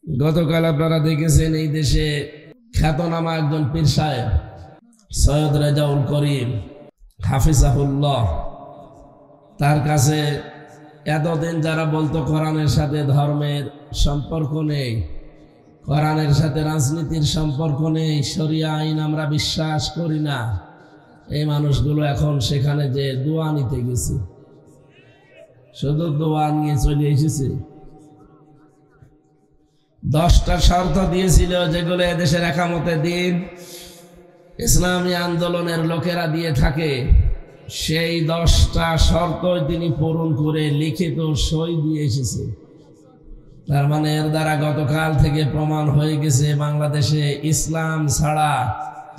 গতকাল আপনারা দেখেছেন এই দেশে খ্যাতনামা একজন পীর সাহেব সৈয়দ রেজাউল করিম হাফিজাহুল্লাহ, তার কাছে এতদিন যারা বলতো কোরআনের সাথে ধর্মের সম্পর্ক নেই, কোরআনের সাথে রাজনীতির সম্পর্ক নেই, শরিয়া আইন আমরা বিশ্বাস করি না, এই মানুষগুলো এখন সেখানে যে দোয়া নিতে গেছে, শুধু দোয়া নিয়ে চলে এসেছে। 10টা শর্ত দিয়েছিল যেগুলো এদেশের একামতে দিন ইসলামী আন্দোলনের লোকেরা দিয়ে থাকে, সেই 10টা শর্ত তিনি পূরণ করে লিখিত সই দিয়ে এসেছে। তার মানে এর দ্বারা গতকাল থেকে প্রমাণ হয়ে গেছে বাংলাদেশে ইসলাম ছাড়া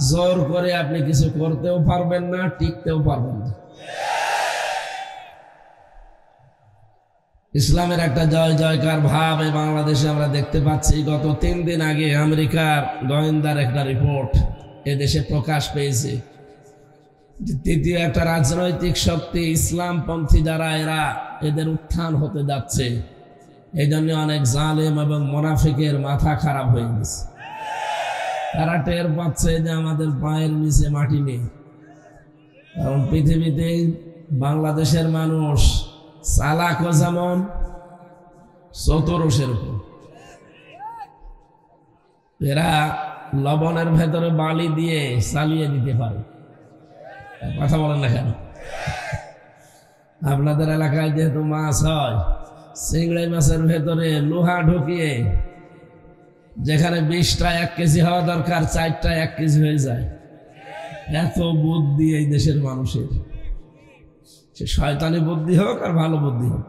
জোর করে আপনি কিছু করতেও পারবেন না, টিকতেও পারবেন না। ইসলামের একটা জয় জয়কার ভাব এই বাংলাদেশে আমরা দেখতে পাচ্ছি। গত 3 দিন আগে আমেরিকার গোয়েন্দার একটা রিপোর্ট এদেশে প্রকাশ পেয়েছে যে তৃতীয় একটা রাজনৈতিক শক্তি ইসলামপন্থী যারা এরা এদের উত্থান হতে যাচ্ছে, এই জন্য অনেক জালেম এবং মুনাফিকের মাথা খারাপ হয়ে গেছে। তারা টের পাচ্ছে যে আমাদের পায়ের নিচে মাটি নেই, কারণ পৃথিবীতে বাংলাদেশের মানুষ চালাকও যেমন চতুরও সেরকম। এরা লবণের ভেতরে বালি দিয়ে চালিয়ে দিতে পারে। কথা বলেন না কেন? আপনাদের এলাকায় যেহেতু মাছ হয়, চিংড়ি মাছের ভেতরে লোহা ঢুকিয়ে যেখানে 20টা 1 কেজি হওয়া দরকার 4টা 1 কেজি হয়ে যায়। এত বুদ্ধি এই দেশের মানুষের, সে শয়তানি বুদ্ধি হোক আর ভালো বুদ্ধি হোক।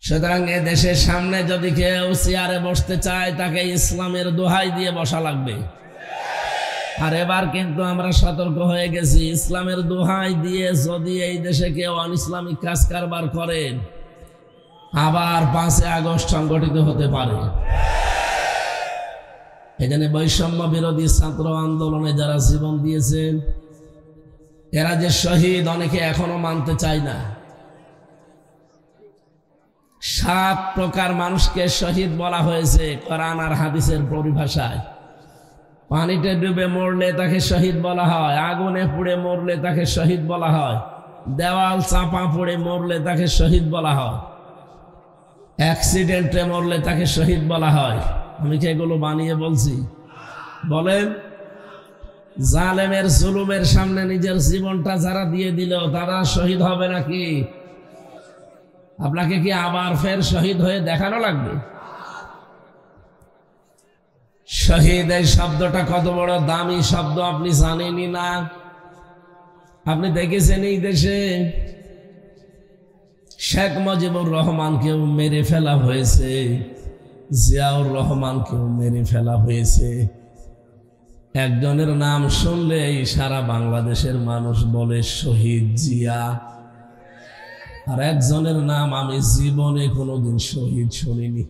সুতরাং এ দেশের সামনে যদি কেউ চেয়ারে বসতে চায় তাকে ইসলামের দোহাই দিয়ে বসা লাগবে। আর এবার কিন্তু আমরা সতর্ক হয়ে গেছি, ইসলামের দোহাই দিয়ে যদি এই দেশে কেউ অনইসলামিক কাজ কারবার করেন আবার 5 আগস্ট সংগঠিত হতে পারে। এখানে বৈষম্য বিরোধী ছাত্র আন্দোলনে যারা জীবন দিয়েছেন এরা যে শহীদ, অনেকে এখনো মানতে চায় না। 7 প্রকার মানুষকে শহীদ বলা হয়েছে কোরআন আর হাদিসের পরিভাষায়। পানিতে ডুবে মরলে তাকে শহীদ বলা হয়, আগুনে পুড়ে মরলে তাকে শহীদ বলা হয়, দেওয়াল চাপা পড়ে মরলে তাকে শহীদ বলা হয়, অ্যাক্সিডেন্টে মরলে তাকে শহীদ বলা হয়। আমি কি এগুলো বানিয়ে বলছি? বলেন, জালেমের জুলুমের সামনে নিজের জীবনটা যারা দিয়ে দিল তারা শহীদ হবে নাকি? আপনাকে কি আবার ফের শহীদ হয়ে দেখানো লাগবে? শহীদ এই শব্দটা কত বড় দামি শব্দ আপনি জানেনই না। আপনি দেখেছেন এই দেশে শেখ মুজিবুর রহমানকেও মেরে ফেলা হয়েছে, জিয়াউর রহমানকেও মেরে ফেলা হয়েছে। একজনের নাম শুনলেই সারা বাংলাদেশের মানুষ বলে শহীদ জিয়া, আর একজনের নাম আমি জীবনে কোনোদিন শহীদ শুনিনি,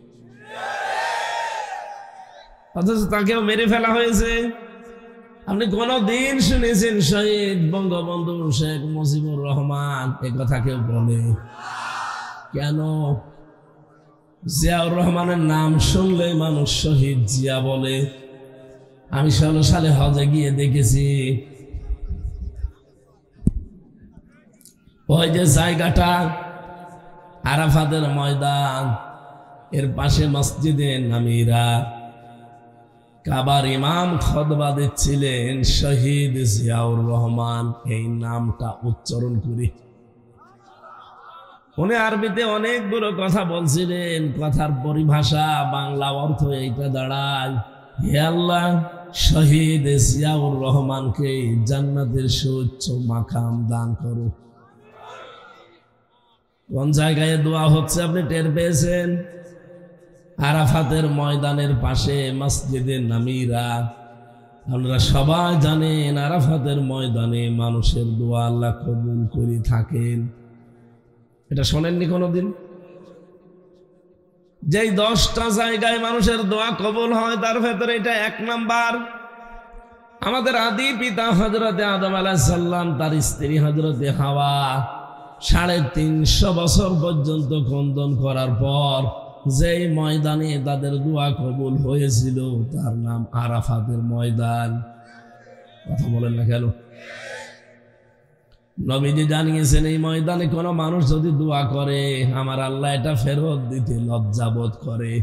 অথচ তাকেও মেরে ফেলা হয়েছে। আপনি কোনদিন শুনেছেন শহীদ বঙ্গবন্ধু শেখ মুজিবুর রহমান? এ কথা কেউ বলে কেন? জিয়াউর রহমানের নাম শুনলে মানুষ শহীদ জিয়া বলে। আমি 16 সালে হজে গিয়ে দেখেছি ওই যে জায়গাটা আরাফাতের ময়দান, এর পাশে মসজিদে নামিরা, কাবার ইমাম খুতবা দিচ্ছিলেন শহীদ জিয়াউর রহমান, এই নামটা উচ্চারণ করি। উনি আরবিতে অনেকগুলো কথা বলছিলেন, কথার পরিভাষা বাংলা অর্থ এইটা দাঁড়ায়, হে আল্লাহ শহীদ জিয়াউর রহমানকে জান্নাতের সুউচ্চ মাকাম দান করো। কোন জায়গায় দোয়া হচ্ছে আপনি টের পেয়েছেন? আরাফাতের ময়দানের পাশে মসজিদে নামিরা। আপনারা সবাই জানেন আরাফাতের ময়দানে মানুষের দোয়া আল্লাহ কবুল করে থাকেন। এটা শোনেননি কোনোদিন? যেই 10টা জায়গায় মানুষের দোয়া কবুল হয় তার ভেতরে এটা 1 নাম্বার। আমাদের আদি পিতা হযরতে আদম আলাইহিস সালাম, তার স্ত্রী হযরতে হাওয়া 350 বছর পর্যন্ত ক্রন্দন করার পর যেই ময়দানে তাদের দোয়া কবুল হয়েছিল তার নাম আরাফাতের ময়দান। কথা বলেন না কেন? নবীজি জানিয়েছেন এই ময়দানে কোনো মানুষ যদি দোয়া করে আমার আল্লাহ এটা ফেরত দিতে লজ্জাবোধ করে।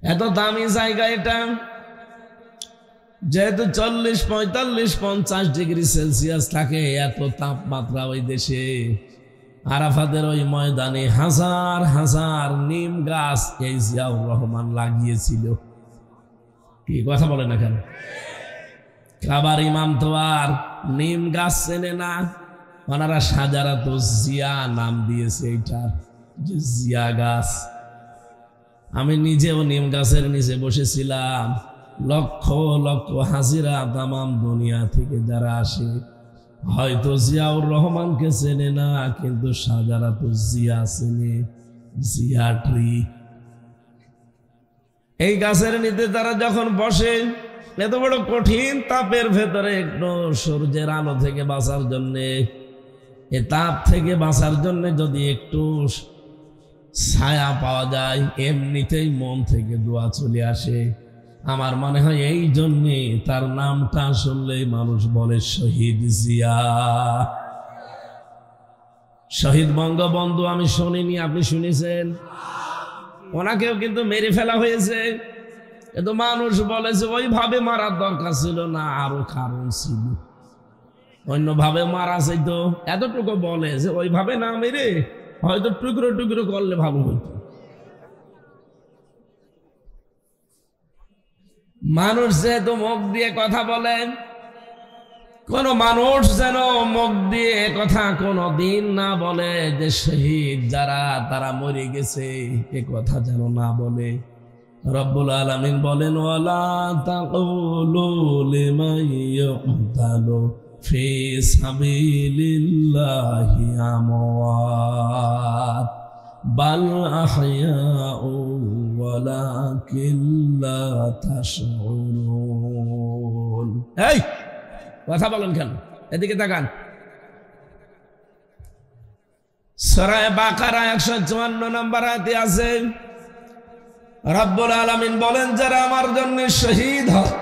এত দামি জায়গা এটা, যেহেতু 40, 45, 50 ডিগ্রি সেলসিয়াস থাকে, এত তাপমাত্রা ওই দেশে। আরাফাতের ওই ময়দানে হাজার হাজার নিম গাছ এই জিয়াউর রহমান লাগিয়েছিল। কি কথা বলে না কেন? আবার ইমাম তো আর নিম গাছ চেনে না, ওনারা সাজারাত জিয়া নাম দিয়েছে এইটার, যে জিয়া গাছ। আমি নিজেও নিম গাছের নিচে বসেছিলাম। লক্ষ লক্ষ হাজিরা তামাম দুনিয়া থেকে যারা আসে, হয়তো জিয়াউর রহমানকে চেনে না, কিন্তু সাজারাত জিয়া চেনে, জিয়া ট্রি। এই গাছের নিচে তারা যখন বসে, এত বড় কঠিন তাপের ভেতরে একটু সূর্যের আলো থেকে বাঁচার জন্যে, এ তাপ থেকে বাঁচার জন্য যদি একটু ছায়া পাওয়া যায়, এমনিতেই মন থেকে দোয়া চলে আসে। আমার মনে হয় এই জন্যে তার নামটা শুনলেই মানুষ বলে শহীদ জিয়া। শহীদ বঙ্গবন্ধু আমি শুনিনি, আপনি শুনেছেন? ওনাকেও কিন্তু মেরে ফেলা হয়েছে, কিন্তু মানুষ বলে যে ওইভাবে মারার দরকার ছিল না, আরো কারণ ছিল, অন্যভাবে মারা যেত। এতটুকু বলে যে ওইভাবে না মেরে হয়তো টুকরো টুকরো করলে ভালো হতো। মানুষ যেহেতু মুখ দিয়ে কথা বলে, কোন মানুষ যেন মুখ দিয়ে কথা কোনো দিন না বলে যে শহীদ যারা তারা মরে গেছে, এ কথা যেন না বলে। রব্বুল আলামিন বলেন, ওয়ালা তাকুলু লিমান ইউকতালু ফি সাবিলিল্লাহি আমওয়াত বাল আহইয়াউ ওয়ালাকিন লা তাশউরুন। এই কথা বলেন কেন? এদিকে তাকান। সূরা বাকারা 154 নম্বর আয়াতে আছে, রব্বুল আলামিন বলেন যারা আমার জন্য শহীদ হয়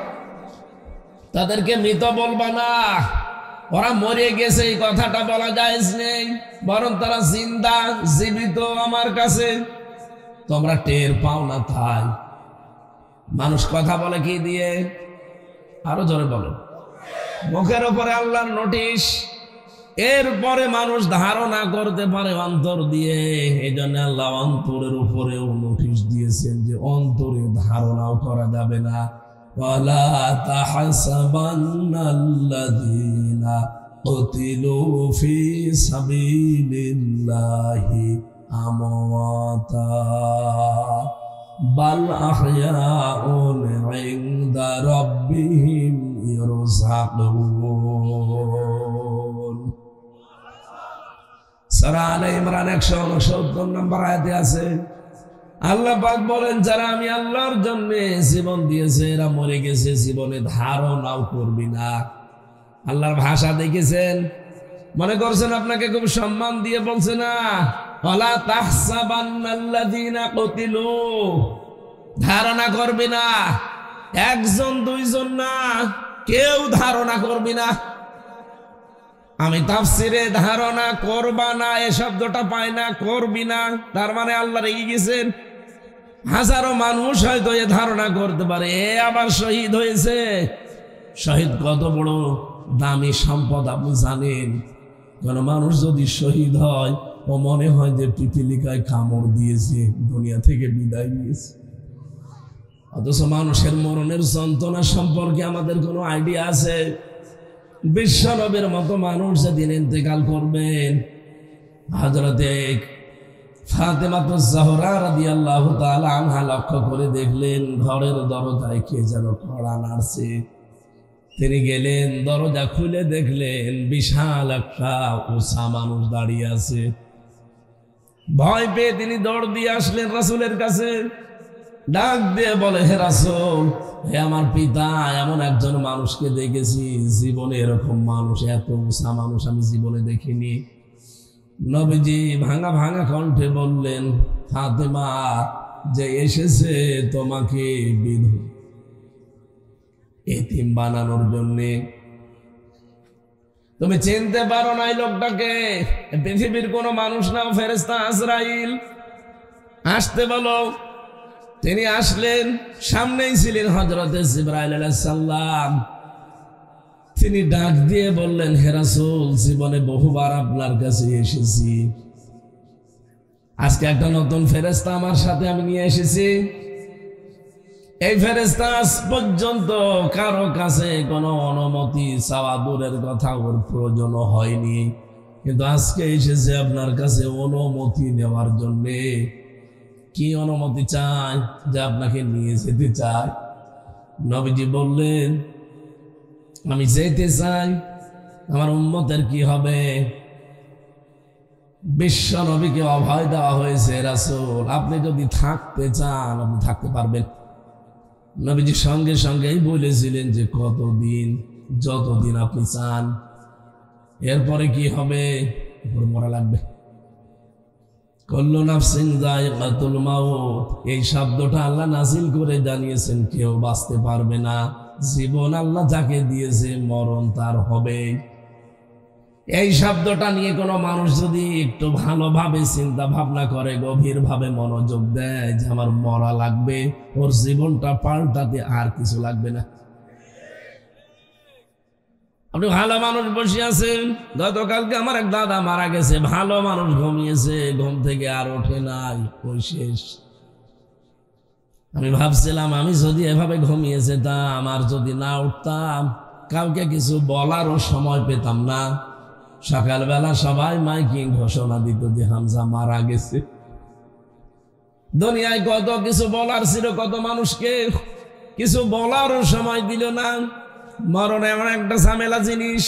তাদেরকে মৃত বলবা না, ওরা মরে গেছে এই কথাটা বলা জায়েজ নেই, বরং তারা জিন্দা, জীবিত আমার কাছে। তোমরা টের পাও না তাই। মানুষ কথা বলে কি দিয়ে? আরো জোরে বলেন। মুখের উপরে আল্লাহর নোটিশ, এরপরে মানুষ ধারণা করতে পারে অন্তর দিয়ে। এই জন্য আল্লাহ অন্তরের উপরেও নোটিশ দিয়েছেন যে অন্তরে ধারণাও করা যাবে না। ওয়ালা তাহসাবান্নাল্লাযীনা কুতিলু ফি সাবিলিল্লাহি আমওয়াতা বাল আহইয়াউন ইনদা রাব্বিহিম ইরযাকুন। সূরা আলে ইমরান 169 নম্বর আয়াতে আছে, আল্লাহ পাক বলেন যারা আমি আল্লাহর জন্য জীবন দিয়েছে এরা মরে গেছে, জীবনে ধারণাও করবি না। আল্লাহর ভাষা দেখেছেন? মনে করছেন আপনাকে খুব সম্মান দিয়ে বলছে না, ওয়ালা তাহসাবান্নাল্লাযীনা কুতিলু, ধারণা করবি না। একজন দুইজন না, কেউ ধারণা করবি না। আমি তাফসিরে ধারণা করবা না এ শব্দটা পাই না, করবি না, তার মানে আল্লাহ রেগে গেছেন। হাজারো মানুষ হয়তো এ ধারণা করতে পারে এ আবার শহীদ হয়েছে। শহীদ কত বড় দামি সম্পদ আপনি জানেন? কোন মানুষ যদি শহীদ হয় ও মনে হয় যে পিপিলিকায় কামড় দিয়েছে, দুনিয়া থেকে বিদায় নিয়েছে। অথচ মানুষের মরণের যন্ত্রণা সম্পর্কে আমাদের কোনো আইডিয়া আছে? বিশ্বনবীর মতো মানুষ যেদিন ইন্তেকাল করবেন, হযরতে ফাতেমাতুজ জাহরা রাদিয়াল্লাহু তাআলা আনহা লক্ষ্য করে দেখলেন ঘরের দরজায় কে যেন কড়া নাড়ছে। তিনি গেলেন, দরজা খুলে দেখলেন বিশাল একটা উঁচা মানুষ দাঁড়িয়ে আছে। ভয় পেয়ে তিনি দৌড় দিয়ে আসলেন রাসূলের কাছে, ডাক দিয়ে বলে, হে রাসূল, হে আমার পিতা, এমন একজন মানুষকে দেখেছি, জীবনে এরকম মানুষ, এত উঁচা মানুষ আমি জীবনে দেখিনি। নবীজি ভাঙা ভাঙা কণ্ঠে বললেন, ফাতেমা যে এসেছে তোমাকে এতিম বানানোর জন্যে। তুমি চিনতে পারো না এই লোকটাকে? পৃথিবীর কোন মানুষ না, ফেরেশতা আজরাইল। আসতে বলো। তিনি আসলেন, সামনেই ছিলেন হযরতে জিবরাইল আলাইহিস সালাম। তিনি ডাক দিয়ে বললেন, হে রাসূল, জীবনে বহুবার আপনার কাছে এসেছি, আজকে একটা নতুন ফেরেশতা আমার সাথে আমি নিয়ে এসেছি। এই ফেরেশতা আজ পর্যন্ত কারো কাছে কোনো অনুমতি চাওয়া দূরের কথা, ওর প্রয়োজন হয়নি, কিন্তু আজকে এসেছে আপনার কাছে অনুমতি নেওয়ার জন্যে। কি অনুমতি চাই? যে আপনাকে নিয়ে যেতে চাই। নবীজি বললেন, আমি যেতে চাই, আমার উম্মতের কি হবে? বিশ্ব নবীকে অভয় দেওয়া হয়েছে, রাসূল আপনি যদি থাকতে চান আপনি থাকতে পারবেন। নবীজি সঙ্গে সঙ্গেই বলেছিলেন যে কতদিন? যতদিন আপনি চান। এরপরে কি হবে? মরা লাগবে। কুল্লু নাফসিন যায়িকাতুল মাউত, এই শব্দটা আল্লাহ নাযিল করে জানিয়েছেন কেউ বাঁচতে পারবে না। জীবন আল্লাহ যাকে দিয়েছে, মরণ তার হবে। এই শব্দটা নিয়ে কোনো মানুষ যদি একটু ভালোভাবে চিন্তা ভাবনা করে, গভীর ভাবে মনোযোগ দেয় যে আমার মরা লাগবে, ওর জীবনটা পাল্টাতে আর কিছু লাগবে না। আপনি ভালো মানুষ বসে আছেন, গতকালকে আমার এক দাদা মারা গেছে, ভালো মানুষ ঘুমিয়েছে, ঘুম থেকে আর ওঠে নাই, ওই শেষ। আমি ভাবছিলাম আমি যদি এভাবে ঘুমিয়ে যেতাম আর যদি না উঠতাম, কাউকে কিছু বলারও সময় পেতাম না। সকালবেলা সবাই মাইকিং ঘোষণা দিত যে হামজা মারা গেছে। দুনিয়ায় কত কিছু বলার ছিল, কত মানুষকে কিছু বলারও সময় দিল না। মরণ এমন একটা ঝামেলা জিনিস।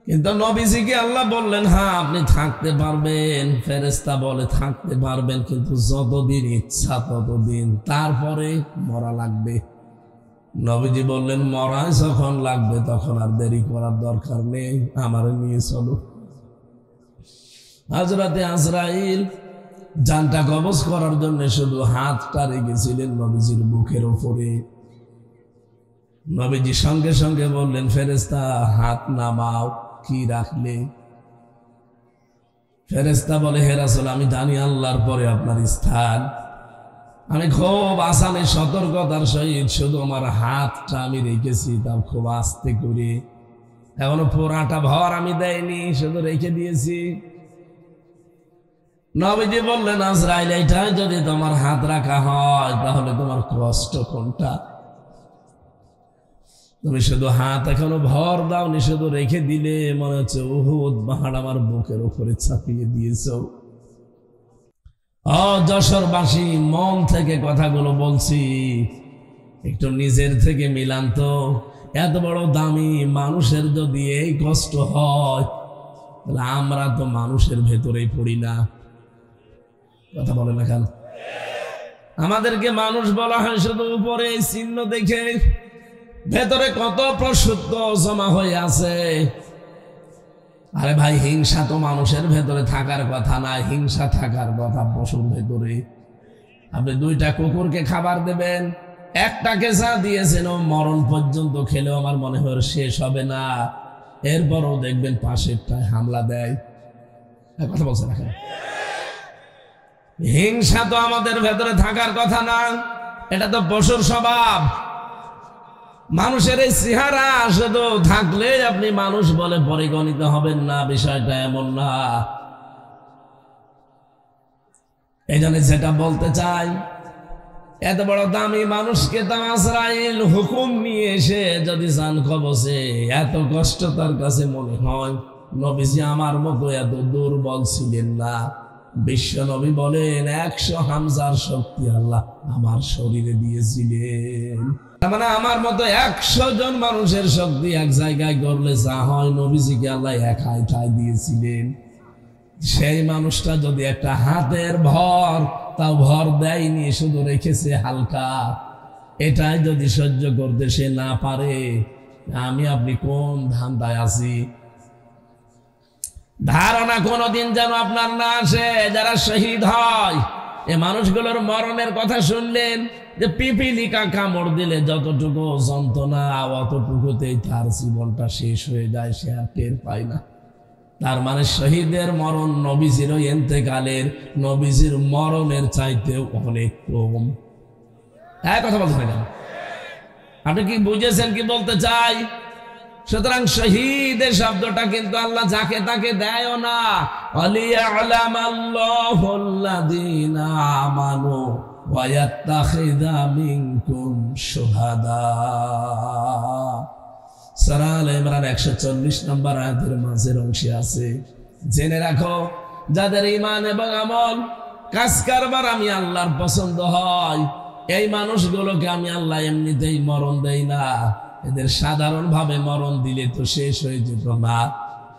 কিন্তু নবীজিকে আল্লাহ বললেন, হ্যাঁ আপনি থাকতে পারবেন। ফেরেশতা বলে থাকতে পারবেন, কিন্তু যতদিন ইচ্ছা ততদিন, তারপরে মরা লাগবে। নবীজি বললেন, মরায় যখন লাগবে তখন আর দেরি করার দরকার নেই, আমারে নিয়ে চলো। হযরতে আজরাইল জানটা কবজ করার জন্য শুধু হাতটা রেখেছিলেন নবীজির বুকের উপরে। নবীজি সঙ্গে সঙ্গে বললেন, ফেরেশতা হাত নামাও। কি রাখলে? ফেরেশতা বলে, হে রাসূল আমি জানি আল্লাহর পরে আপনার স্থান। আমি খুব আসানে সতর্কতার সহিত শুধু আমার হাতটা আমি রেখেছি, তাও খুব আস্তে করে, এখনো পুরাটা ভর আমি দেয়নি, শুধু রেখে দিয়েছি। নবীজি বললেন, আজরাইল এটা যদি তোমার হাত রাখা হয় তাহলে তোমার কষ্ট কোনটা? তুমি শুধু হাত এখনো ভর দাওনি, শুধু রেখে দিলে, মনে হচ্ছে উহুদ পাহাড় আমার বুকের উপরে চাপিয়ে দিয়েছ। যশোরবাসী, মন থেকে কথাগুলো বলছি, একটু নিজের থেকে মিলান তো। এত বড় দামি মানুষের যদি এই কষ্ট হয়, তাহলে আমরা তো মানুষের ভেতরেই পড়ি না। কথা বলে না কেন? আমাদেরকে মানুষ বলা হয় শুধু উপরে এই চিহ্ন দেখে, ভেতরে কত প্রসূত জমা হয়ে আছে। আরে ভাই, হিংসা তো মানুষের ভেতরে থাকার কথা না, হিংসা থাকার কথা পশুর ভেতরে। আপনি দুইটা কুকুরকে খাবার দেবেন, একটাকে যা দিয়েছেন ও মরণ পর্যন্ত খেলেও আমার মনে হয় শেষ হবে না, এরপরও দেখবেন পাশেরটায় হামলা দেয়। কথা বলছে না কেন? হিংসা তো আমাদের ভেতরে থাকার কথা না, এটা তো পশুর স্বভাব। মানুষের এই চেহারা শুধু থাকলে আপনি মানুষ বলে পরিগণিত হবেন না, বিষয়টা এমন না। এই জন্য যেটা বলতে চাই, এত বড় দামি মানুষকে তো আজরাইল হুকুম নিয়ে এসে যদি জান কবজে, এত কষ্ট তার কাছে মনে হয়। নবীজি আমার মতো এত দুর্বল ছিলেন না। বিশ্ব নবী বলেন 100 হামজার শক্তি আল্লাহ আমার শরীরে দিয়েছিলেন। মানে আমার মতো 100 জন মানুষের শক্তি এক জায়গায় করলে যা হয়, নবীজিকে আল্লাহ একাই ঠাই দিয়েছিলেন। সেই মানুষটা যদি একটা হাতের ভর, তাও ভর দেয়নি, শুধু রেখেছে হালকা, এটাই যদি সহ্য করতে সে না পারে, আমি আপনি কোন ধান্দায় আছি? ধারণা কোনোদিন যেন আপনার না আসে যারা শহীদ হয় এ মানুষগুলোর মরণের কথা শুনলেন যে পিপিলিকা কামড় দিলে যতটুকু যন্ত্রণা অতটুকুতেই তার জীবনটা শেষ হয়ে যায়, সে আর টের পায় না। তার মানে শহীদের মরণ নবীজির ইন্তেকালের, নবীজির মরণের চাইতেও অনেক কম। হ্যাঁ, কথা বলতে পারেন আপনি কি বুঝেছেন কি বলতে চাই? সুতরাং শহীদের শব্দটা কিন্তু আল্লাহ যাকে তাকে দেয় না। আলিয়ালামাল্লাহুল্লাযীনা আমানু ওয়া ইয়াত্তাখিযা মিনকুম শুহাদা। সূরা আলে ইমরান 140 নম্বর আয়াতের মাঝের অংশে আছে, জেনে রাখো যাদের ঈমান এবং আমল কাজ কারবার আমি আল্লাহর পছন্দ হয়, এই মানুষগুলোকে আমি আল্লাহ এমনিতেই মরণ দেই না। এদের সাধারণভাবে মরণ দিলে তো শেষ হয়ে যেত না,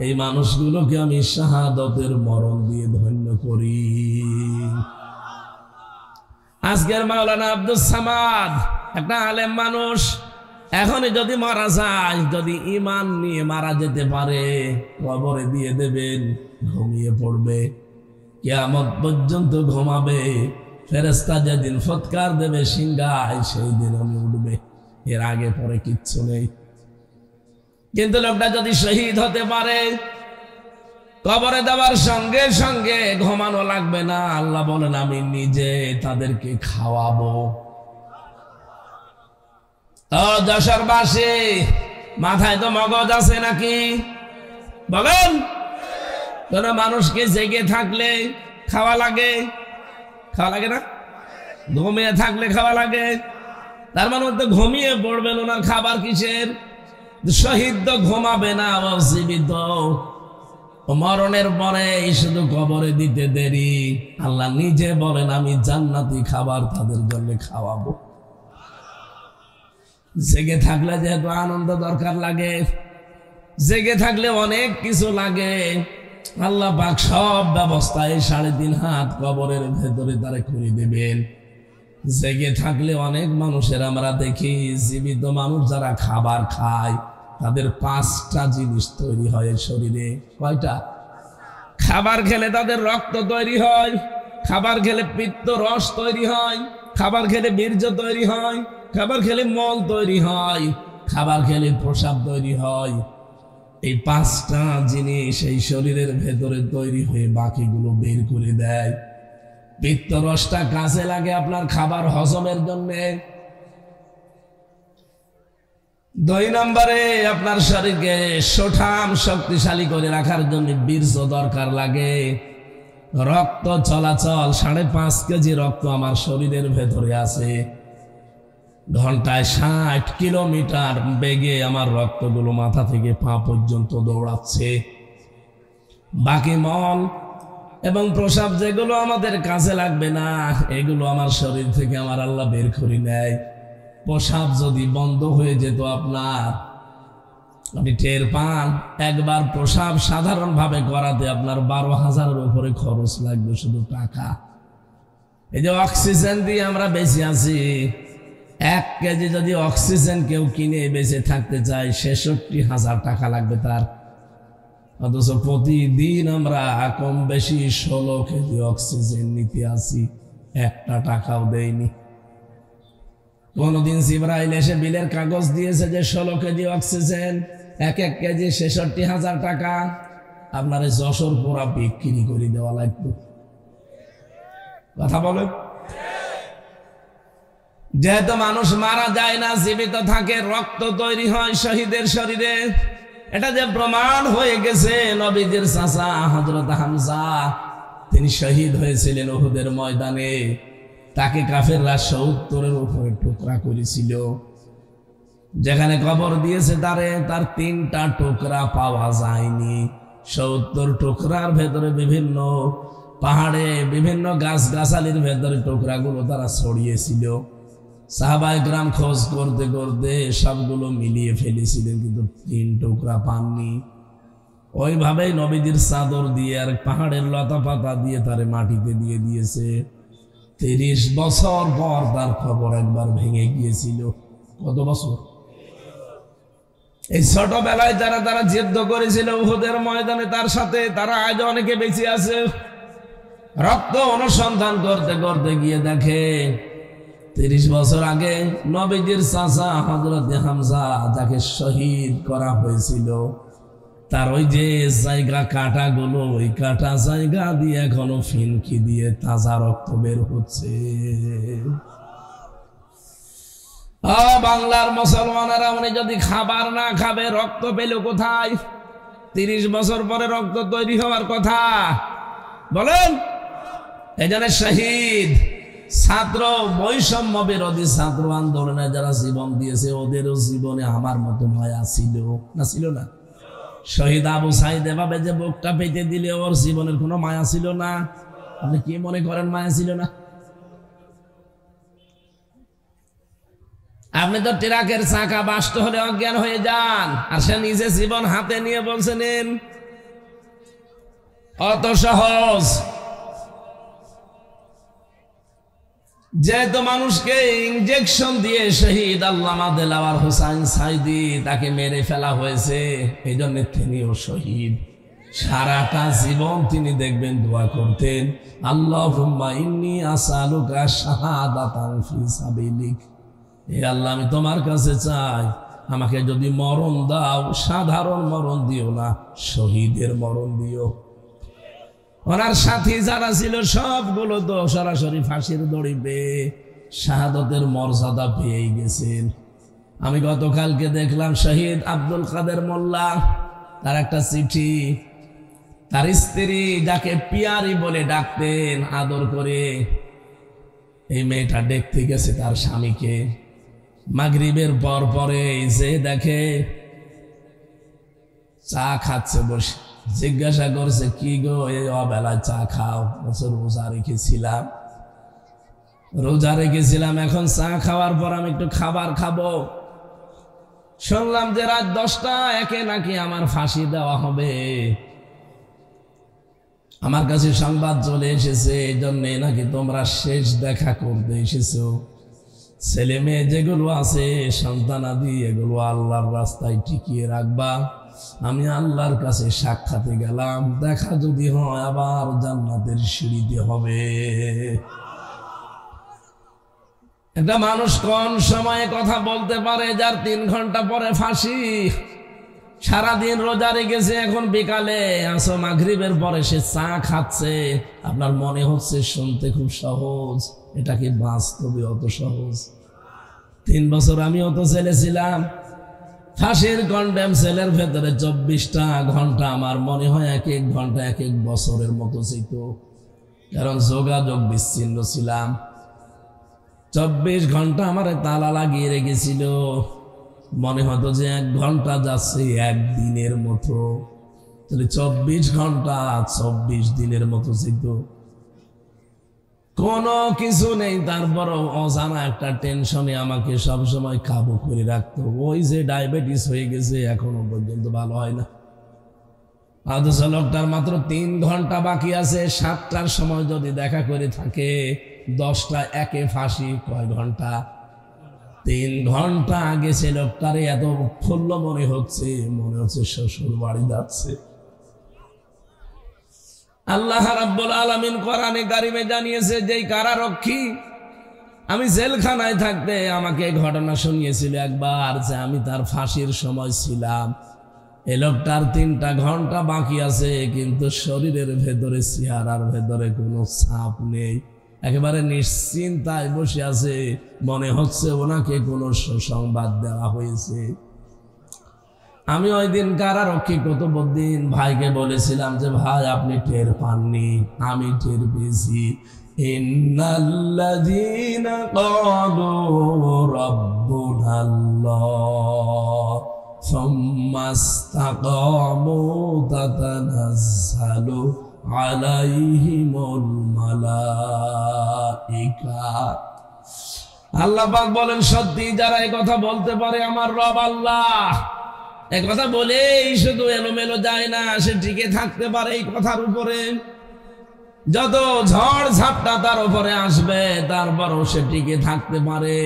এই মানুষগুলোকে আমি শাহাদতের মরণ দিয়ে ধন্য করি। আজকের মাওলানা আব্দুস সামাদ একটা আলেম মানুষ, এখনই যদি মারা যায়, যদি ঈমান নিয়ে মারা যেতে পারে, কবরে দিয়ে দেবেন, ঘুমিয়ে পড়বে, কিয়ামত পর্যন্ত ঘুমাবে। ফেরেশতা যেদিন ফৎকার দেবে সিংহায়, সেই দিন আমি উঠবে, এর আগে পরে কিচ্ছু নেই। কিন্তু লোকটা যদি শহীদ হতে পারে, কবরে দেওয়ার সঙ্গে সঙ্গে ঘুমানো লাগবে না। আল্লাহ বলেন আমি নিজে তাদেরকে খাওয়াবো। ও যশোরবাসী, মাথায় তো মগজ আছে নাকি? বলেন, কোন মানুষকে জেগে থাকলে খাওয়া লাগে? খাওয়া লাগে না? ঘুমিয়ে থাকলে খাওয়া লাগে। তার মানে তো ঘুমিয়ে পড়বেন, ওনার খাবার কিসের? শহীদ তো ঘুমাবে না, জীবিত। মরণের পরে শুধু কবরে দিতে দেরি। আল্লাহ নিজে বলেন আমি জান্নাতি খাবার তাদের জন্য খাওয়াবো। জেগে থাকলে যেহেতু আনন্দ দরকার লাগে, জেগে থাকলে অনেক কিছু লাগে। আল্লাহ পাক সব ব্যবস্থায় 3.5 হাত কবরের ভেতরে তারা করে দেবেন। জেগে থাকলে অনেক মানুষের আমরা দেখি, জীবিত মানুষ যারা খাবার খায় তাদের 5টা জিনিস তৈরি হয় শরীরে। কয়টা? খাবার খেলে তাদের রক্ত তৈরি হয়, খাবার খেলে পিত্ত রস তৈরি হয়, খাবার খেলে বীর্য তৈরি হয়, খাবার খেলে মল তৈরি হয়, খাবার খেলে প্রস্রাব তৈরি হয়। এই 5টা জিনিস এই শরীরের ভেতরে তৈরি হয়ে বাকিগুলো বের করে দেয়। পিত্ত রসটা কাজে লাগে আপনার খাবার হজমের জন্য। 2 নম্বরে আপনার শরীরকে সুঠাম শক্তিশালী করে রাখার জন্য বীর্য দরকার লাগে। রক্ত চলাচল, 5.5 কেজি রক্ত আমার শরীরের ভেতরে আছে। ঘন্টায় 60 কিলোমিটার বেগে আমার রক্তগুলো মাথা থেকে পা পর্যন্ত দৌড়াচ্ছে। বাকি মল এবং প্রস্রাব যেগুলো আমাদের কাজে লাগবে না, এগুলো আমার শরীর থেকে আমার আল্লাহ বের করে নেয়। প্রস্রাব যদি বন্ধ হয়ে যেত আপনার, আপনি টের পান। একবার প্রস্রাব সাধারণভাবে করাতে আপনার 12,000-এর উপরে খরচ লাগবে শুধু টাকা। এই যে অক্সিজেন দিয়ে আমরা বেঁচে আছি, 1 কেজি যদি অক্সিজেন কেউ কিনে বেঁচে থাকতে চায় 66,000 টাকা লাগবে তার। অথচ প্রতিদিন আমরা কম বেশি 16 কেজি অক্সিজেন নিতে আসি, 1টা টাকাও দেয়নি। কোনদিন জিবরাইল এসে বিলের কাগজ দিয়েছে যে 16 কেজি অক্সিজেন, 1 কেজি 66,000 টাকা, আপনার যশোর পোড়া বিক্রি করে দেওয়া লাগতো। কথা বলেন। যেহেতু মানুষ মারা যায় না, জীবিত থাকে, রক্ত তৈরি হয় শহীদের শরীরে। এটা যে প্রমাণ হয়ে গেছে, নবীদের চাচা হযরত হামজা তিনি শহীদ হয়েছিলেন উহুদের ময়দানে। তাকে কাফেররা 70-এর উপরে টুকরা করেছিল। যেখানে কবর দিয়েছে তার 3টা টুকরা পাওয়া যায়নি। 70 টুকরার ভেতরে বিভিন্ন পাহাড়ে, বিভিন্ন গাছগাছালির ভেতরে টুকরাগুলো তারা ছড়িয়েছিল। সাহাবায়ে কেরাম খোঁজ করতে করতে সবগুলো মিলিয়ে ফেলেছিলেন, কিন্তু 3 টুকরা পাননি। ওইভাবেই নবীজির চাদর দিয়ে আর পাহাড়ের লতা পাতা দিয়ে তারে মাটিতে দিয়ে দিয়েছে। 30 বছর পর তার খবর একবার ভেঙে গিয়েছিল। কত বছর? এই ছোটবেলায় যারা তারা যুদ্ধ করেছিল উহুদের ময়দানে তার সাথে, তারা আজ অনেকে বেঁচে আছে। রক্ত অনুসন্ধান করতে করতে গিয়ে দেখে 30 বছর আগে নবীজির চাচা হযরত হামজা যাকে শহীদ করা হয়েছিল, তার ওই যে জায়গা কাটাগুলো, ওই কাটা জায়গা দিয়ে এখনো ফিনকি দিয়ে তাজা রক্ত বের হচ্ছে। বাংলার মুসলমানেরা উনি যদি খাবার না খাবে রক্ত পেল কোথায়? 30 বছর পরে রক্ত তৈরি হওয়ার কথা বলেন। এজন্য শহীদ ছাত্র বৈষম্য বিরোধী ছাত্র আন্দোলনে যারা জীবন দিয়েছে ওদেরও জীবনে আমার মতো মায়া ছিল না? ছিল না? শহীদ আবু সাইদ এভাবে যে বুকটা পেতে দিলে ওর জীবনের কোনো মায়া ছিল না? আপনি কি মনে করেন মায়া ছিল না? আপনি তো ট্রাকের চাকা বাস্ট হলে অজ্ঞান হয়ে যান, আর সে নিজে জীবন হাতে নিয়ে বলছেন অত সহজ। যেহেতু মানুষকে ইনজেকশন দিয়ে শহীদ আল্লামা দেলাওয়ার হোসাইন সাইদি তাকে মেরে ফেলা হয়েছে, এই জন্য তিনিও শহীদ। সারাটা জীবন তিনি দেখবেন দোয়া করতেন, আল্লাহুম্মা ইন্নী আসআলুকা শাহাদাতান ফি সাবিলিক। হে আল্লাহ, আমি তোমার কাছে চাই আমাকে যদি মরণ দাও সাধারণ মরণ দিও না, শহীদের মরণ দিও। ওনার সাথী যারা ছিল সবগুলো তো সরাসরি ফাঁসির দড়ি পেয়ে শাহাদতের মর্যাদা পেয়ে গেছেন। আমি গতকালকে দেখলাম শহীদ আব্দুল কাদের মোল্লা, তার একটা চিঠি, তার স্ত্রী যাকে পিয়ারি বলে ডাকতেন আদর করে, এই মেয়েটা দেখতে গেছে তার স্বামীকে মাগরিবের পর পরে, যে দেখে চা খাচ্ছে বসে, জিজ্ঞাসা করছে কি গো এই অবেলায় চা খাও? বছর রোজা রেখেছিলাম, এখন চা খাওয়ার পর আমি একটু খাবার খাবো। শুনলাম যে রাত 10টা একে নাকি আমার ফাঁসি দেওয়া হবে। আমার কাছে সংবাদ চলে এসেছে, এই জন্যে নাকি তোমরা শেষ দেখা করতে এসেছো। ছেলে মেয়ে যেগুলো আছে সন্তানাদি, এগুলো আল্লাহর রাস্তায় টিকিয়ে রাখবা। আমি আল্লাহর কাছে সাক্ষাতে গেলাম, দেখা যদি হয় আবার জান্নাতের সিঁড়িতে হবে। একটা মানুষ কোন সময়ে কথা বলতে পারে যার 3 ঘন্টা পরে ফাঁসি? সারাদিন রোজা রেখেছে, এখন বিকালে আসো মাগরিবের পরে সে চা খাচ্ছে। আপনার মনে হচ্ছে শুনতে খুব সহজ, এটা কি বাস্তবে অত সহজ? 3 বছর আমি অত ছেলে ছিলাম, ফাঁসির কন্ডেম সেলের ভেতরে 24টা ঘন্টা আমার মনে হয় এক এক ঘন্টা এক এক বছরের মতো ছিল, কারণ যোগাযোগ বিচ্ছিন্ন ছিলাম। 24 ঘন্টা আমার তালা লাগিয়ে রেখেছিল, মনে হতো যে 1 ঘন্টা যাচ্ছে 1 দিনের মতো, তাহলে 24 ঘন্টা 24 দিনের মতো ছিল। কোনো কিছু নেই, তারপরও অজানা একটা টেনশনে আমাকে সবসময় কাবু করে রাখতো। ওই যে ডায়াবেটিস হয়ে গেছে, এখনো পর্যন্ত ভালো হয় না। অথচ লোকটার মাত্র 3 ঘন্টা বাকি আছে, 7টার সময় যদি দেখা করে থাকে, 10টা একে ফাঁসি। কয় ঘন্টা? 3 ঘন্টা আগে সে লোকটারে এত উৎফুল্ল মনে হচ্ছে শ্বশুর বাড়ি যাচ্ছে। আল্লাহ রাব্বুল আলামিন কোরআনে কারিমে জানিয়েছে, যেই কারারক্ষী আমি জেলখানায় থাকতে আমাকে ঘটনা শুনিয়েছিল একবার, যে আমি তার ফাঁসির সময় ছিলাম। এ লোকটার 3টা ঘন্টা বাকি আছে, কিন্তু শরীরের ভেতরে, চেহারার ভেতরে কোনো ছাপ নেই, একেবারে নিশ্চিন্তায় বসে আছে। মনে হচ্ছে ওনাকে কোনো সুসংবাদ দেওয়া হয়েছে। আমি ওই দিন কারারক্ষী কুতুবউদ্দিন ভাইকে বলেছিলাম যে ভাই আপনি টের পাননি, আমি টের পেয়েছি। ইন্নাল্লাযীনা ক্বালু রাব্বুনাল্লাহ সুম্মা ইসতাকামু তাতানাজ্জালু আলাইহিমুল মালাইকা। আল্লাহ পাক বলেন, সত্যি যারা এই কথা বলতে পারে আমার রব আল্লাহ, এক কথা বলেই শুধু এলোমেলো যায় না, সে টিকে থাকতে পারে এই কথার উপরে। যত ঝড় ঝাপটা তার উপরে আসবে, তারপরও সে টিকে থাকতে পারে।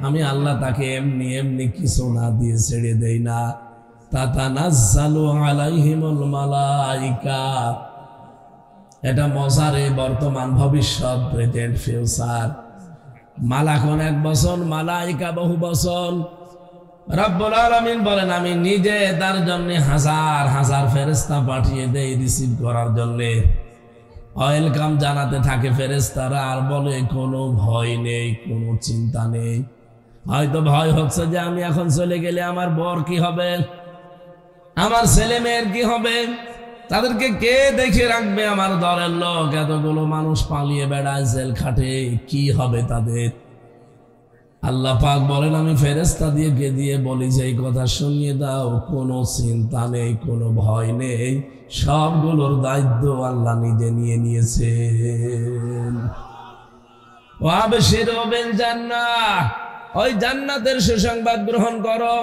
আমি আল্লাহ তাকে এমনি এমনি কিছু না দিয়ে ছেড়ে দেই না। তাতানাজ্জালু আলাইহিমুল মালাইকা। এটা মজারে বর্তমান ভবিষ্যৎ, প্রেজেন্ট ফিউচার। মালাকুন এক বছর, মালাইকা বহু বছর। রব্বুল আলামিন বলেন আমি নিজে তার জন্য হাজার হাজার ফেরেশতা পাঠিয়ে দেই রিসিভ করার জন্য। ওয়েলকাম জানাতে থাকে ফেরেশতারা, আর বলে কোনো ভয় নেই, কোনো চিন্তা নেই। হয়তো ভয় হচ্ছে যে আমি এখন চলে গেলে আমার বর কি হবে, আমার ছেলে মেয়ের কি হবে, তাদেরকে কে দেখে রাখবে, আমার দলের লোক এতগুলো মানুষ পালিয়ে বেড়ায় জেল খাটে, কি হবে তাদের। আল্লাহ পাক বলেন আমি ফেরেশতা দিয়ে বলি যে এই কথা শুনিয়ে দাও, কোনো চিন্তা নেই, কোনো ভয় নেই, সবগুলোর দায়িত্ব আল্লাহ নিজে নিয়ে নিয়েছেন। ওয়াবশিরু বিল জান্নাহ, ওই জান্নাতের সুসংবাদ গ্রহণ করো।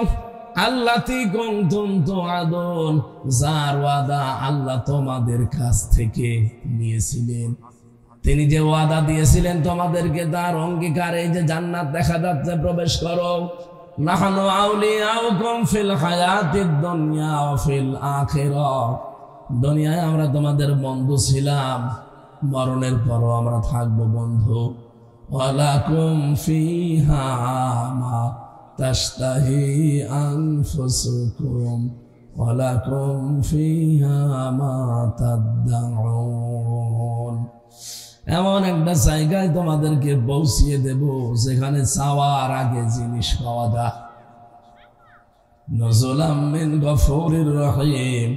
আল্লাতী কুনতুম তুআদুন, যার ওয়াদা আল্লাহ তোমাদের কাছ থেকে নিয়েছিলেন। তিনি যে ওয়াদা দিয়েছিলেন তোমাদেরকে, তার অঙ্গীকার এই যে জান্নাত দেখা যাচ্ছে, প্রবেশ করো। নাহনু আউলিয়াউকুম ফিল হায়াতিদ দুনিয়া ওয়া ফিল আখিরাহ, দুনিয়ায় আমরা তোমাদের বন্ধু ছিলাম, মরণের পরও আমরা থাকবো বন্ধু। ওয়ালাকুম ফিহা মা তাশতাহি আনফুসুকুম ওয়ালাকুম ফিহা মা তাদউন। এমন একটা জায়গায় তোমাদেরকে পৌঁছিয়ে দেব যেখানে চাওয়ার আগে জিনিস পাওয়া যায়। নজুলাম মিন গফুরির রহিম,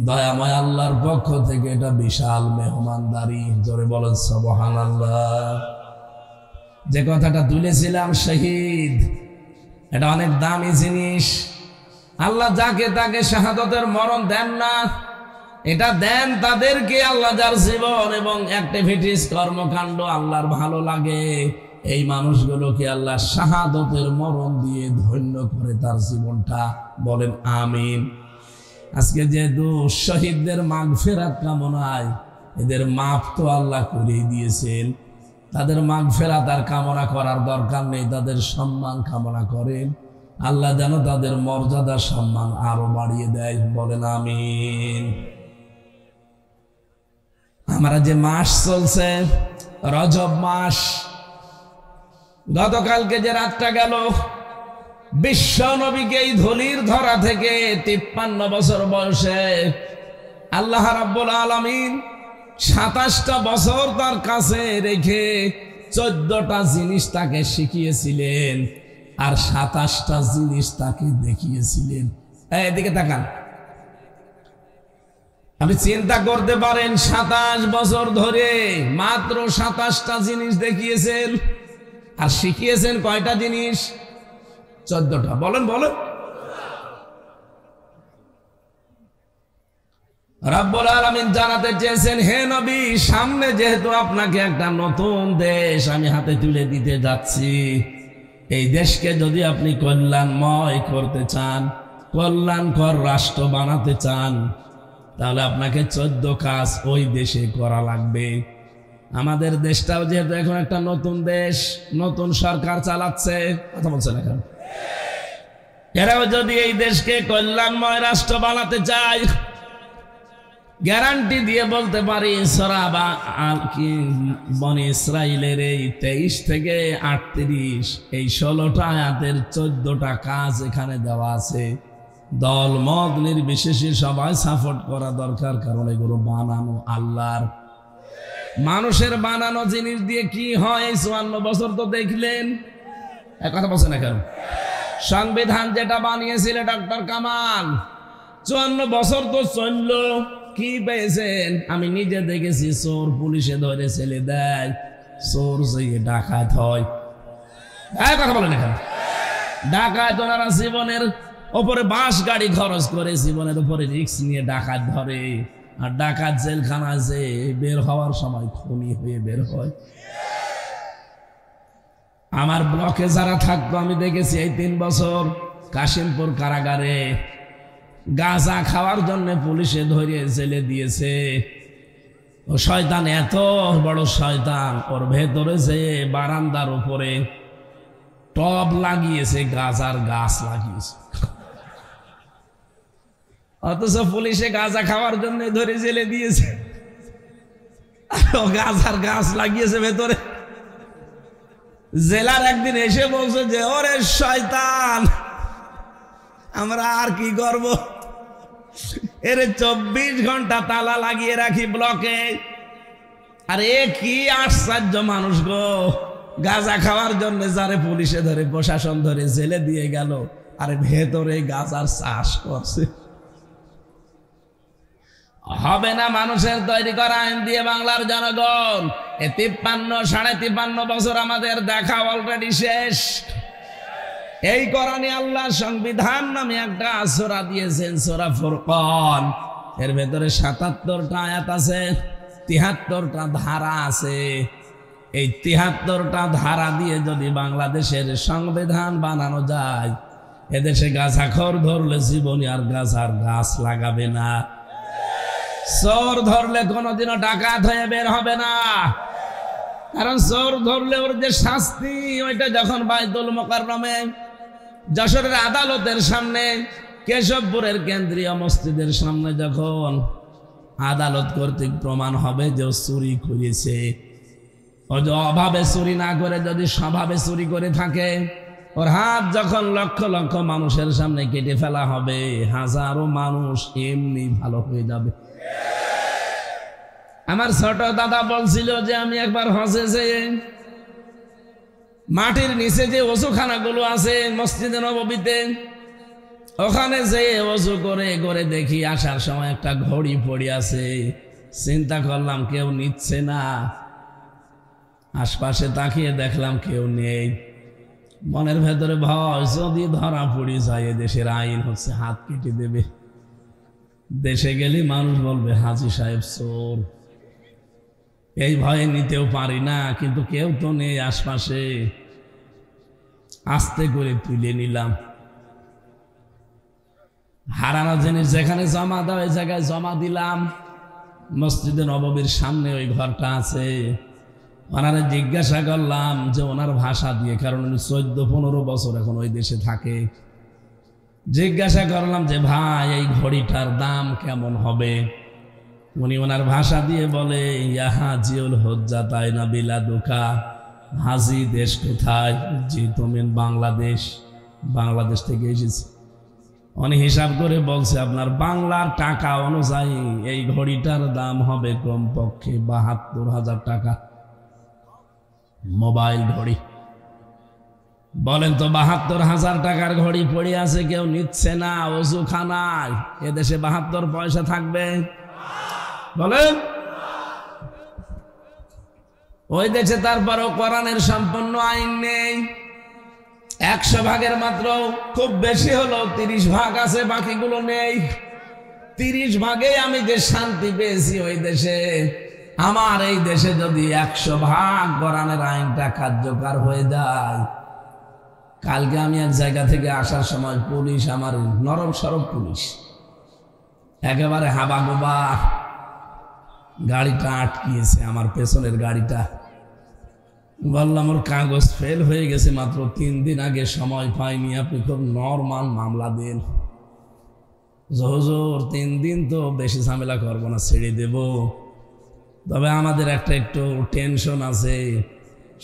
দয়াময় আল্লাহর পক্ষ থেকে এটা বিশাল মেহমানদারি। জোরে বলেন সুবহানাল্লাহ। যে কথাটা তুলেছিলাম শহীদ, এটা অনেক দামি জিনিস। আল্লাহ যাকে তাকে শাহাদাতের মরণ দেন না, এটা দেন তাদেরকে আল্লাহ যার জীবন এবং অ্যাক্টিভিটিস কর্মকাণ্ড আল্লাহর ভালো লাগে, এই মানুষগুলোকে আল্লাহ শাহাদাতের মরণ দিয়ে ধন্য করে তার জীবনটা। বলেন আমিন। আজকে যেহেতু শহীদদের মাগফিরাত কামনায়, এদের মাফ তো আল্লাহ করেই দিয়েছেন, তাদের মাগফিরাত আর কামনা করার দরকার নেই, তাদের সম্মান কামনা করেন। আল্লাহ যেন তাদের মর্যাদা সম্মান আরো বাড়িয়ে দেয়। বলেন আমিন। আমরা যে মাস চলছে রজব মাস, গতকালকে যে রাতটা গেল, বিশ্ব নবীকে এই ধুলির ধরা থেকে 53 বছর বয়সে আল্লাহ রাব্বুল আলামিন 27টা বছর তার কাছে রেখে 14টা জিনিস তাকে শিখিয়েছিলেন, আর 27টা জিনিস তাকে দেখিয়েছিলেন। এদিকে তাকান, আপনি চিন্তা করতে পারেন 27 বছর ধরে মাত্র 27টা জিনিস দেখিয়েছেন, আর শিখিয়েছেন কয়টা জিনিস? 14টা। বলেন বলেন। রব্বুল আলামিন জানাতে চেয়েছেন, হে নবী, সামনে যেহেতু আপনাকে একটা নতুন দেশ আমি হাতে তুলে দিতে যাচ্ছি, এই দেশকে যদি আপনি কল্যাণময় করতে চান, কল্যাণকর রাষ্ট্র বানাতে চান, তাহলে আপনাকে 14 কাজ ওই দেশে করা লাগবে। আমাদের দেশটাও যেহেতু এখন একটা নতুন দেশ, নতুন সরকার চালাচ্ছে, কথা বলছেন এখন, এরাও যদি এই দেশকে কল্যাণময় রাষ্ট্র বানাতে চায়, গ্যারান্টি দিয়ে বলতে পারি সূরা বনি ইসরাইলের এই 23 থেকে 38 এই 16টা আয়াতের 14টা কাজ এখানে দেওয়া আছে। দল মত নির্বিশেষে সবাই সাপোর্ট করা দরকার, কারণ এগুলো বানানো আল্লাহর। মানুষের বানানো জিনিস দিয়ে কি হয় 54 বছর তো দেখলেন। এক কথা বলছেন না কেন? সংবিধান যেটা বানিয়েছিল ডক্টর কামাল, 54 বছর তো চলল, কি পেয়েছেন? আমি নিজে দেখেছি, চোর পুলিশে ধরে ছেলে দেয়, চোর যে ডাকাত হয়। কথা বলেন এখানে, ডাকাত ওনারা জীবনের ওপরে বাস গাড়ি খরচ করে, জীবনের উপরে রিস্ক নিয়ে ডাকাত ধরে, আর ডাকাত জেলখানা যে বের হওয়ার সময় খুনি হয়ে বের হয়। আমার ব্লকে যারা থাকতো আমি দেখেছি এই 3 বছর কাশিমপুর কারাগারে গাঁজা খাওয়ার জন্য পুলিশে ধরে জেলে দিয়েছে। ও শয়তান এত বড় শয়তান, ওর ভেতরে যে বারান্দার উপরে টব লাগিয়েছে, গাঁজার গাছ লাগিয়েছে। অথচ পুলিশে গাঁজা খাওয়ার জন্য ধরে জেলে দিয়েছে, গাঁজার গাছ লাগিয়েছে ভেতরে। জেলার একদিন এসে বলছে যে ওরে শয়তান, আমরা আর কি করব, এর 24 ঘন্টা তালা লাগিয়ে রাখি ব্লকে। আর এ কি আশ্চর্য মানুষ গো, গাঁজা খাওয়ার জন্য যারে পুলিশে ধরে প্রশাসন ধরে জেলে দিয়ে গেল, আর ভেতরে গাঁজার চাষ করছে। হবে না মানুষের তৈরি করা আইন দিয়ে বাংলার জনগণ। এ 53-53.5 বছর আমাদের দেখা অলরেডি শেষ। এই কোরআনে আল্লাহ সংবিধান নামে একটা সূরা দিয়েছেন, সূরা ফুরকান। এর ভেতরে 77টা আয়াত আছে, 73টা ধারা আছে। এই 73টা ধারা দিয়ে যদি বাংলাদেশের সংবিধান বানানো যায়, এদেশে গাঁজাখোর ধরলে জীবনী আর গাঁজার গাছ লাগাবে না। চোর ধরলে কোনোদিনও ডাকাত হয়ে বের হবে না, কারণ চোর ধরলে ওর যে শাস্তি, ওইটা যখন বাইতুল মোকাররমে যশোরের আদালতের সামনে, কেশবপুরের কেন্দ্রীয় মসজিদের সামনে যখন আদালত কর্তৃক প্রমাণ হবে যে ও চুরি করেছে, ও যে অভাবে চুরি না করে যদি স্বভাবে চুরি করে থাকে, ওর হাত যখন লক্ষ লক্ষ মানুষের সামনে কেটে ফেলা হবে, হাজারো মানুষ এমনি ভালো হয়ে যাবে। আমার ছোট দাদা বলছিল যে আমি একবার হজে যেয়ে মাটির নিচে যে ওযুখানাগুলো আছে মসজিদে নববীতে, ওখানে যেয়ে ওযু করে করে দেখি আসার সময় একটা ঘড়ি পড়ে আছে। চিন্তা করলাম কেউ নিচ্ছে না, আশপাশে তাকিয়ে দেখলাম কেউ নেই। মনের ভেতরে ভয়, যদি ধরা পড়ে যায় দেশের আইন হচ্ছে হাত কেটে দেবে। দেশে গেলে মানুষ বলবে হাজী সাহেব চোর। এই ভয়ে নিতেও পারি না, কিন্তু কেউ তো নেই আশপাশে। আস্তে করে তুলে নিলাম। হারানো জিনিস যেখানে জমা দেওয়া, ওই জায়গায় জমা দিলাম। মসজিদে নববীর সামনে ওই ঘরটা আছে। ওনারা জিজ্ঞাসা করলাম যে ওনার ভাষা দিয়ে, কারণ উনি 14-15 বছর এখন ওই দেশে থাকে। জিজ্ঞাসা করলাম যে ভাই এই ঘড়িটার দাম কেমন হবে? উনি ওনার ভাষা দিয়ে বলে, ইয়া হাজিউল হুজ্জাতাইনা বিলাদুকা। হাজি দেশ কোথায়? জি তুমি বাংলাদেশ। বাংলাদেশ থেকে এসেছি। উনি হিসাব করে বলছে আপনার বাংলার টাকা অনুযায়ী এই ঘড়িটার দাম হবে কমপক্ষে 72,000 টাকা। মোবাইল ঘড়ি। বলেন তো 72,000 টাকার ঘড়ি পড়ে আছে, কেউ নিচ্ছে না, ওযুখানায়। এদেশে 72 পয়সা থাকবে? বলেন। ওই দেশে তারপরও কোরআনের সম্পূর্ণ আইন নেই। 100 ভাগের মাত্র খুব বেশি হলো 30 ভাগ আছে, বাকিগুলো নেই। 30 ভাগে আমি যে শান্তি পেয়েছি ওই দেশে, আমার এই দেশে যদি 100 ভাগ কোরআনের আইনটা কার্যকর হয়ে যায়। কালকে আমি এক জায়গা থেকে আসার সময় পুলিশ, আমার নরম সরব পুলিশ, একেবারে হাবা গোবা গাড়িটা আটকিয়েছে, আমার পেছনের গাড়িটা। বললাম ওর কাগজ ফেল হয়ে গেছে, মাত্র 3 দিন আগে, সময় পাইনি, আপনি খুব নরমাল মামলা দেন। হুজুর 3 দিন তো বেশি ঝামেলা করবো না, ছেড়ে দেব। তবে আমাদের একটা একটু টেনশন আছে,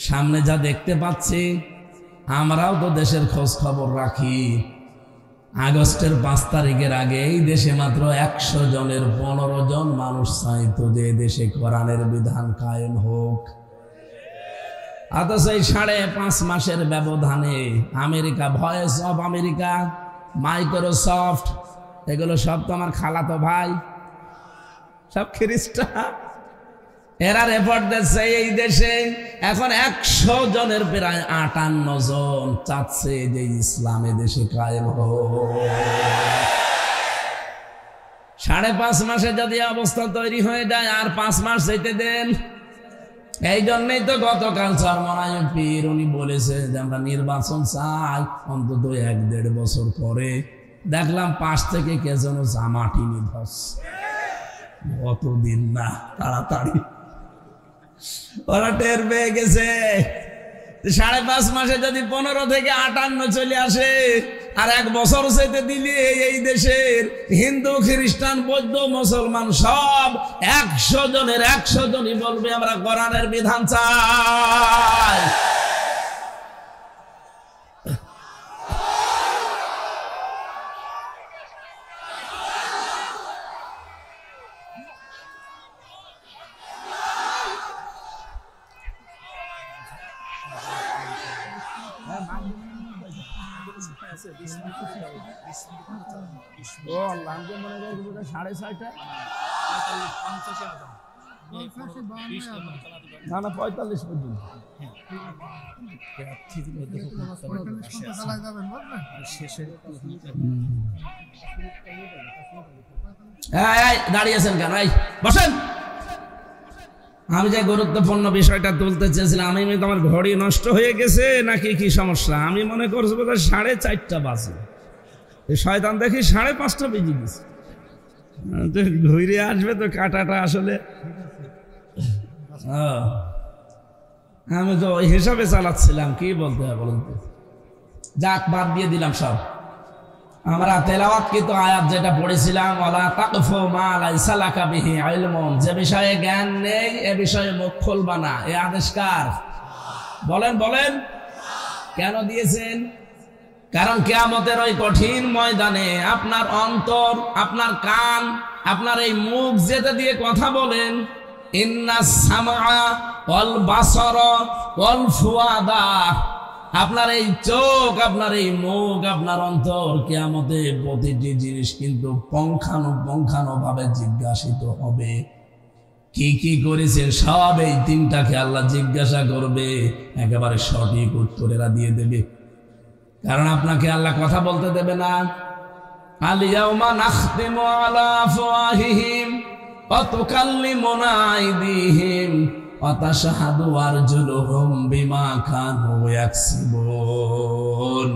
সামনে যা দেখতে পাচ্ছি, আমরাও তো দেশের খোঁজ খবর রাখি। আগস্টের 5 তারিখের আগে এই দেশে মাত্র 100 জনের 15 জন মানুষ চাইতো যে দেশে কোরআনের বিধান কায়েম হোক। অথচ এই 5.5 মাসের ব্যবধানে America, voice of America, Microsoft, এগুলো সব তো আমার খালাতো ভাই, সব খ্রিস্টান। এরা রেপোর্ট দিচ্ছে এই দেশে এখন 100 জনের প্রায় 58 জন চাচ্ছে যে ইসলামে দেশে কায়েম হোক। 5.5 মাসে যদি অবস্থা তৈরি হয়ে যায়, আর 5 মাস যেতে দেন। এই জন্যই তো গতকাল চরমনায় পীর উনি বলেছে যে আমরা নির্বাচন চাই অন্তত 1-1.5 বছর পরে। দেখলাম 5 থেকে কে যেন জামাটি নিধস। অতদিন না, তাড়াতাড়ি ওরা টের পেয়ে গেছে। 5.5 মাসে যদি 15 থেকে 58 চলে আসে, আর 1 বছর যেতে দিলে এই দেশের হিন্দু খ্রিস্টান বৌদ্ধ মুসলমান সব 100 জনের 100 জনই বলবে আমরা কোরআনের বিধান চাই। ও লাঙ্গে মনে হয় 6:30 না না 45 পর্যন্ত। দাঁড়িয়েছেন কেন? বসেন। আমি যে গুরুত্বপূর্ণ বিষয়টা তুলতে চেয়েছিলাম, আমি তোমার ঘড়ি নষ্ট হয়ে গেছে নাকি কি সমস্যা? আমি মনে করছি বোধ হয় 4:30 বাজে, শয়তান দেখি 5:30 বেজে গেছে। ঘুরে আসবে তো কাটাটা আসলে আমি তো ওই হিসাবে চালাচ্ছিলাম। কি বলতে হয় বলুন তো? যাক, বাদ দিয়ে দিলাম সব। আমরা তেলাওয়াতকৃত আয়াত যেটা পড়েছিলাম, ওয়ালা তাকফু মা লাইসা লাকা বিহি ইলমুন, যে বিষয়ে জ্ঞান নেই এ বিষয়ে মুখ খুলবা না, এই আদেশ কার? বলেন বলেন। কেন দিয়েছেন? কারণ কিয়ামতের ওই কঠিন ময়দানে আপনার অন্তর, আপনার কান, আপনার এই মুখ যেটা দিয়ে কথা বলেন, ইন্নাস সামআ ওয়াল বাসারা ওয়াল ফুআদা, আপনার এই চোখ, আপনার এই মুখ, আপনার অন্তর, কিয়ামতে প্রতিটি জিনিস কিন্তু পঙ্খানো ভাবে জিজ্ঞাসিত হবে। কি কি করেছেন সব এই 3টাকে আল্লাহ জিজ্ঞাসা করবে, একেবারে সঠিক উত্তরেরা দিয়ে দেবে। কারণ আপনাকে আল্লাহ কথা বলতে দেবে না। আল ইয়াউমা নাখতিমু আলা আফওয়াহিহিম ওয়া তুকাল্লিমুনা আইদিহিম ওয়া তাশহাদু আরজুলুহুম বিমা কানু ইয়াকসিবুন।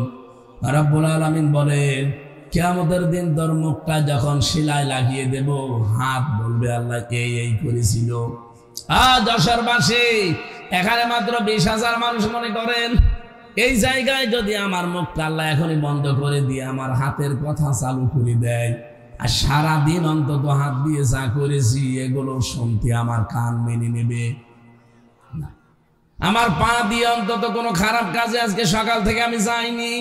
রাব্বুল আলামিন বলেন, কিয়ামতের দিন তোর মুখটা যখন শিলায় লাগিয়ে দেব, হাত বলবে আল্লাহ এই করেছিল। যশোরবাসী, এখানে মাত্র 20,000 মানুষ মনে করেন। এই জায়গায় যদি আমার মুখটা আল্লাহ এখনই বন্ধ করে দিয়ে আমার হাতের কথা চালু করে দেয়, আর সারাদিন অন্তত হাত দিয়ে যা করেছি এগুলো শুনতে আমার কান মেনে নেবে না। আমার পা দিয়ে অন্তত কোনো খারাপ কাজে আজকে সকাল থেকে আমি যাইনি,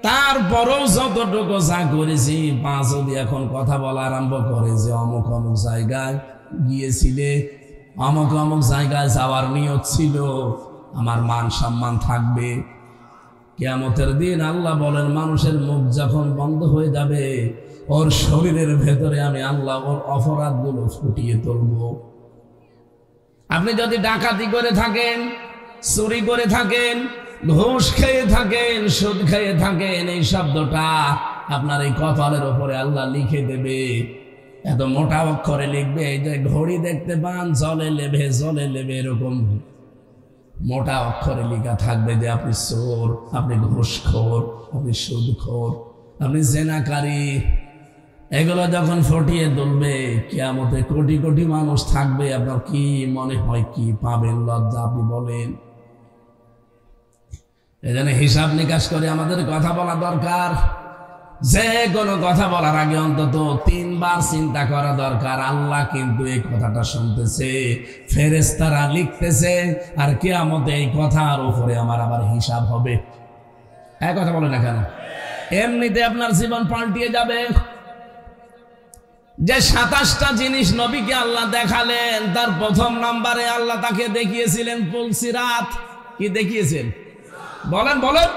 তারপরেও যতটুকু যা করেছি, পা যদি এখন কথা বলা আরম্ভ করে যে অমুক অমুক জায়গায় গিয়েছিলে, অমুক অমুক জায়গায় যাওয়ার নিয়ত ছিল, আমার মান সম্মান থাকবে। কিয়ামতের দিন আল্লাহ বলেন, মানুষের মুখ যখন বন্ধ হয়ে যাবে, ওর শরীরের ভেতরে আমি আল্লাহ ওর অপরাধগুলো ফুটিয়ে তুলব। আপনি যদি ডাকাতি করে থাকেন, চুরি করে থাকেন, ঘুষ খেয়ে থাকেন, সুদ খেয়ে থাকেন, এই শব্দটা আপনার এই কপালের উপরে আল্লাহ লিখে দেবে। এত মোটা অক্ষরে লিখবে, এই যে ঘড়ি দেখতে পান জলে লেবে এরকম মোটা অক্ষরে লেখা থাকবে যে আপনি চোর, আপনি ঘুষখোর, আপনি সুদখোর, আপনি জেনাকারী। এগুলো যখন ফুটিয়ে তুলবে, কিয়ামতে কোটি কোটি মানুষ থাকবে, আপনার কি মনে হয় কি পাবেন? লজ্জা আপনি বলেন। এজন্য হিসাব নিকাশ করে আমাদের কথা বলা দরকার। যে কোনো কথা বলার আগে অন্তত 3 বার চিন্তা করা দরকার। আল্লাহ কিন্তু এই কথাটা শুনতেছে, ফেরেশতারা লিখতেছে, আর কিয়ামতে এই কথার উপরে আমার আবার হিসাব হবে। এক কথা বলে না কেন? এমনিতে আপনার জীবন পাল্টিয়ে যাবে। যে 27টা জিনিস নবীকে আল্লাহ দেখালেন, তার প্রথম নম্বরে আল্লাহ তাকে দেখিয়েছিলেন পুলসিরাত। কি দেখিয়েছেন? বলেন বলেন।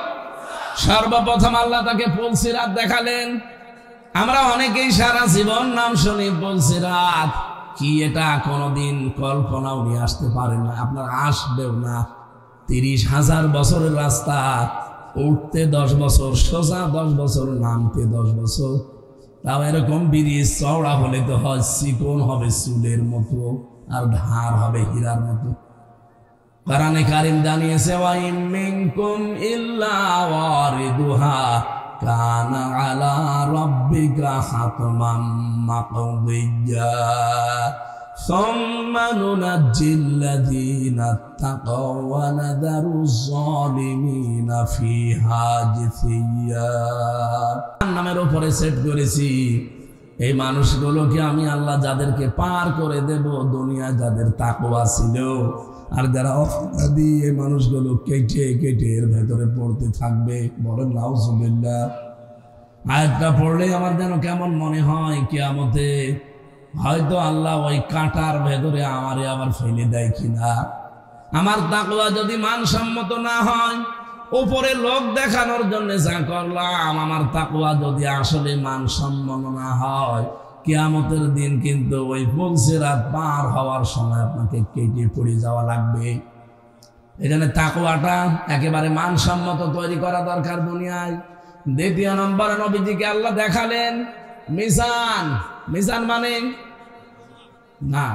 সর্বপ্রথম আল্লাহ তাকে পুলসিরাত দেখালেন। আমরা অনেকেই সারা জীবন নাম শুনি পুলসিরাত, কি এটা কোনোদিন কল্পনাও নিয়ে আসতে পারেন না, আপনার আসবেও না। 30,000 বছরের রাস্তা, উঠতে 10 বছর, সোজা 10 বছর, নামতে 10 বছর। তাও এরকম ব্রিজ চওড়া হলে তো হয়, চিকন হবে চুলের মতো, আর ধার হবে হীরার মতো। কোরআনে কারীম জানিয়েছে, ওয়া ইম মিনকুম ইল্লা ওয়ারিদুহা কানা আলা রাব্বিকা হাতমান মাকদিয়্যা সুম্মা নুনাজ্জিল্লাযীনা তাকাও ওয়া নাযারুজ জালিমিনা ফিহা জিসিয়া নামের উপরে সেট করেছি। এই মানুষগুলোকে আমি আল্লাহ যাদেরকে পার করে দেব, দুনিয়া যাদের তাকওয়া ছিল, আর যারা অপরাধী এই মানুষগুলো কেটে কেটে এর ভেতরে পড়তে থাকবে। বলেন নাউজুবিল্লাহ। আয়াতটা পড়লে আমার যেন কেমন মনে হয়, কিয়ামতে হয়তো আল্লাহ ওই কাঁটার ভেতরে আমারে আবার ফেলে দেয় কিনা। আমার তাকওয়া যদি মানসম্মত না হয়, উপরে লোক দেখানোর জন্য যা করলাম, আমার তাকওয়া যদি আসলে মানসম্মত না হয়, কিয়ামতের দিন কিন্তু ওই পুলসিরাত পার হওয়ার সময় আপনাকে কেটে পড়ে যাওয়া লাগবে। এখানে তাকওয়াটা একেবারে মানসম্মত তৈরি করা দরকার দুনিয়ায়। দ্বিতীয় নম্বরে নবীজিকে আল্লাহ দেখালেন মিজান। মিজান মানে না,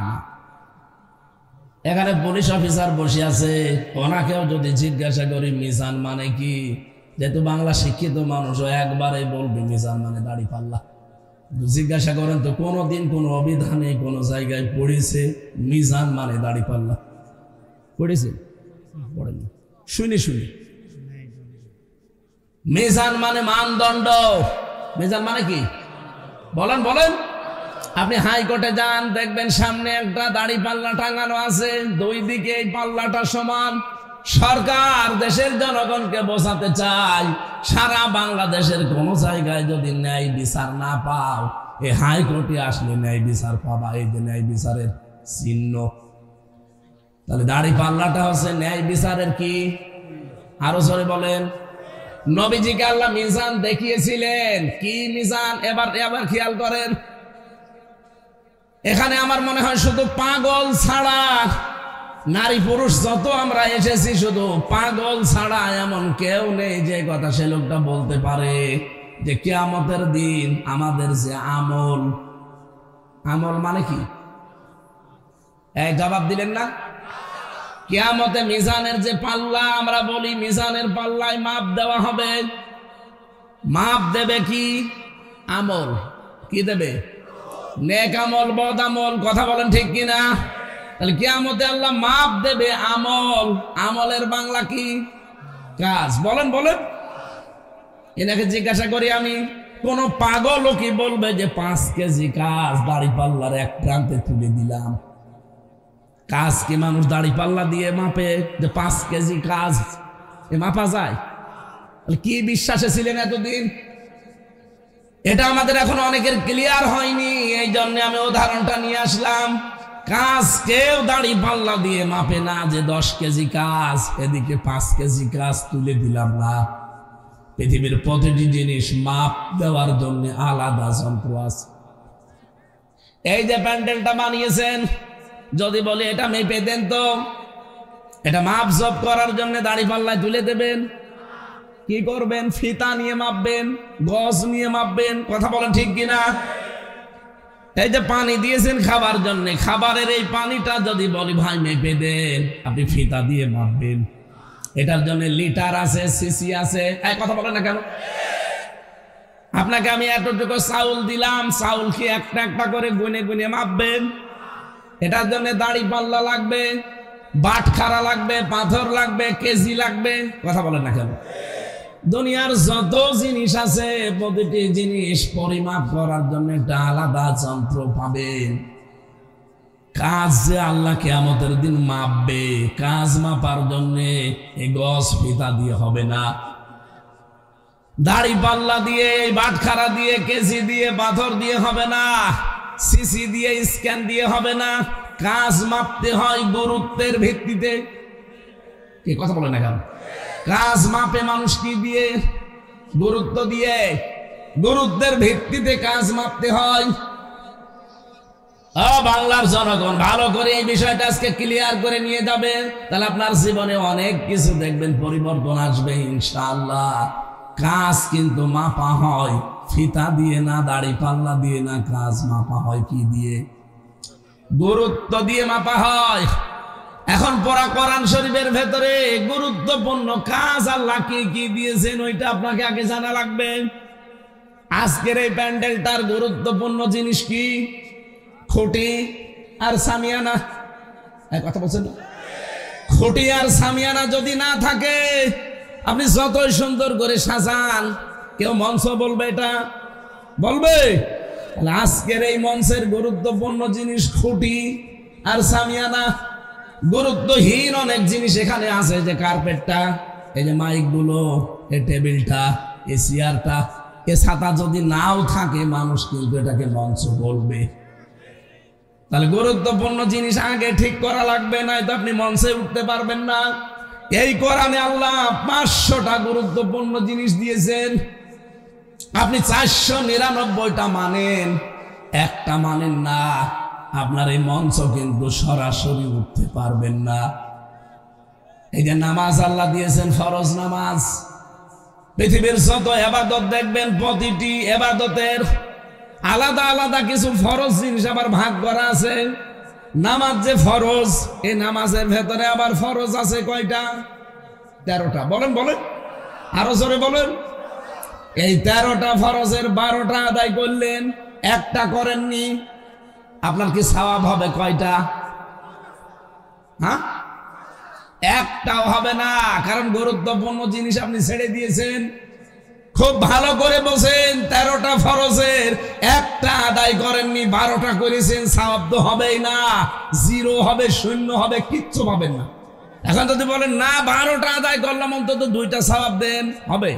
এখানে পুলিশ অফিসার বসে আছে, ওনাকেও যদি জিজ্ঞাসা করি মিজান মানে কি, যেহেতু বাংলা শিক্ষিত মানুষ একবারে বলবে মিজান মানে দাড়ি পাল্লা। জিজ্ঞাসা করেন তো কোনোদিন কোনো অভিধানে কোনো জায়গায় পড়েছে মিজান মানে দাড়ি পাল্লা? পড়েছে? পড়েনি। শুনি শুনি। মিজান মানে মানদণ্ড। মিজান মানে কি বলেন বলেন। আপনি হাইকোর্টে যান, দেখবেন সামনে একটা দাড়ি পাল্লা টাঙানো আছে, দুই দিকে এই পাল্লাটা সমান। সরকার দেশের জনগণকে বোঝাতে চায়, সারা বাংলাদেশের কোন জায়গায় যদি ন্যায় বিচার না পাও, এই হাইকোর্টে আসলে ন্যায় বিচার পাবা। এই যে ন্যায় বিচারের চিহ্ন, তাহলে দাড়ি পাল্লাটা হচ্ছে ন্যায় বিচারের কি? আরো জোরে বলেন। নবীজিকে আল্লাহ মিজান দেখিয়েছিলেন। কি মিজান? এবার খেয়াল করেন। এখানে আমার মনে হয় শুধু পাগল ছাড়া, নারী পুরুষ যত আমরা এসেছি, শুধু পাগল ছাড়া এমন কেউ নেই যে কথা সে লোকটা বলতে পারে যে কিয়ামতের দিন আমাদের যে আমল, আমল মানে কি? এই জবাব দিলেন না? কিয়ামতে মিজানের যে পাল্লা, আমরা বলি মিজানের পাল্লায় মাপ দেওয়া হবে। মাপ দেবে কি? আমল। কি দেবে? নেক আমল, বদ আমল। কথা বলেন ঠিক কিনা? তাহলে কিয়ামতে আল্লাহ মাপ দেবে আমল। আমলের বাংলা কি? কাজ। বলেন বলেন। এনাকে জিজ্ঞাসা করি আমি, কোন পাগলও কি বলবে যে 5 কেজি কাজ দাড়ি পাল্লার এক প্রান্তে তুলে দিলাম? কাজ কি মানুষ দাড়ি পাল্লা দিয়ে মাপে যে 5 কেজি কাজ এ মাপা যায়? কি বিশ্বাসে ছিলেন এতদিন? এটা আমাদের এখন অনেকের ক্লিয়ার হয়নি, এই জন্য আমি উদাহরণটা নিয়ে আসলাম। কাজ কেউ দাড়ি পাল্লা দিয়ে মাপে না যে 10 কেজি কাজ, এদিকে 5 কেজি কাজ তুলে দিলাম না। পৃথিবীর প্রতিটি জিনিস মাপ দেওয়ার জন্য আলাদা যন্ত্র আছে। এই যে প্যান্ডেলটা বানিয়েছেন, যদি বলে এটা মেপে দেন, তো এটা মাপ জব করার জন্য দাড়ি পাল্লায় তুলে দেবেন? কি করবেন? ফিতা নিয়ে মাপবেন, গজ নিয়ে মাপবেন। কথা বলেন ঠিক কিনা? এই যে পানি দিয়েছেন খাবার জন্য, খাবারের এই পানিটা যদি বলি ভাই মেপে দেন, আপনি ফিতা দিয়ে মাপবেন। এটার জন্য লিটার আছে, সিসি আছে। কথা বলেন না কেন? আপনাকে আমি এতটুকু চাউল দিলাম, চাউল কি একটা একটা করে গুনে গুনে মাপবেন? এটার জন্য দাড়ি পাল্লা লাগবে, বাটখারা লাগবে, পাথর লাগবে, কেজি লাগবে। কথা বলেন না কেন? দুনিয়ার যত জিনিস আছে, প্রতিটি জিনিস পরিমাপ করার জন্য একটা আলাদা যন্ত্র পাবেন। কাজ যে আল্লাহ কিয়ামতের দিন মাপবে, কাজ মাপার জন্য এই গজ ফিতা দিয়ে হবে না, দাড়ি পাল্লা দিয়ে, বাটখারা দিয়ে, কেজি দিয়ে, পাথর দিয়ে হবে না, সিসি দিয়ে, স্ক্যান দিয়ে হবে না। কাজ মাপতে হয় গুরুত্বের ভিত্তিতে। কি কথা বলে না কেন? কাজ মাপে মানুষ কি দিয়ে? গুরুত্ব দিয়ে। গুরুত্বের ভিত্তিতে কাজ মাপতে হয়। বাংলার জনগণ ভালো করে এই বিষয়টা আজকে ক্লিয়ার করে নিয়ে যাবে, তাহলে আপনার জীবনে অনেক কিছু দেখবেন পরিবর্তন আসবে ইনশাআল্লাহ। কাজ কিন্তু মাপা হয় ফিতা দিয়ে না, দাড়ি পাল্লা দিয়ে না। কাজ মাপা হয় কি দিয়ে? গুরুত্ব দিয়ে মাপা হয়। এখন পড়া কোরআন শরীফের ভেতরে গুরুত্বপূর্ণ কাজ আল্লাহ কি কি দিয়েছেন, ওইটা আপনাকে আগে জানা লাগবে। আজকের এই প্যান্ডেলটার গুরুত্বপূর্ণ জিনিস কি? খুঁটি আর সামিয়ানা। কথা বলছেন? খুঁটি আর সামিয়ানা যদি না থাকে, আপনি যতই সুন্দর করে সাজান, কেউ মঞ্চ বলবে এটা বলবে? আজকের এই মঞ্চের গুরুত্বপূর্ণ জিনিস খুঁটি আর সামিয়ানা, গুরুত্বহীন অনেক জিনিস এখানে আছে। যে কার্পেটটা, এই যে মাইক গুলো, এই টেবিলটা, এই চেয়ারটা, এ ছাতা যদি নাও থাকে মানুষ কিন্তু এটাকে মঞ্চ বলবে। তাহলে গুরুত্বপূর্ণ জিনিস আগে ঠিক করা লাগবে, না তো আপনি মঞ্চে উঠতে পারবেন না। এই কোরআনে আল্লাহ 500টা গুরুত্বপূর্ণ জিনিস দিয়েছেন। আপনি 499টা মানেন, একটা মানেন না, আপনার এই মঞ্চ কিন্তু সরাসরি উঠতে পারবেন না। এই যে নামাজ আল্লাহ দিয়েছেন, ফরজ নামাজ। পৃথিবীর যত ইবাদত দেখবেন, প্রতিটি ইবাদতের আলাদা আলাদা কিছু ফরজ জিনিস আবার ভাগ করা আছে। নামাজ যে ফরজ, এই নামাজের ভেতরে আবার ফরজ আছে কয়টা? 13টা। বলেন বলেন, আরো জোরে বলেন। এই 13টা ফরজের 12টা আদায় করলেন, একটা করেননি, আপনার কি সওয়াব হবে কয়টা? হ্যাঁ, একটাও হবে না, কারণ গুরুত্বপূর্ণ জিনিস আপনি ছেড়ে দিয়েছেন। খুব ভালো করে বসেন, 13টা ফরজের একটা আদায় করেননি, 12টা করেছেন, সওয়াব তো হবেই না, 0 হবে, 0 হবে, কিচ্ছু পাবেন না। এখন যদি বলেন না 12টা আদায় করলাম, অন্তত 2টা সওয়াব দেন, হবে?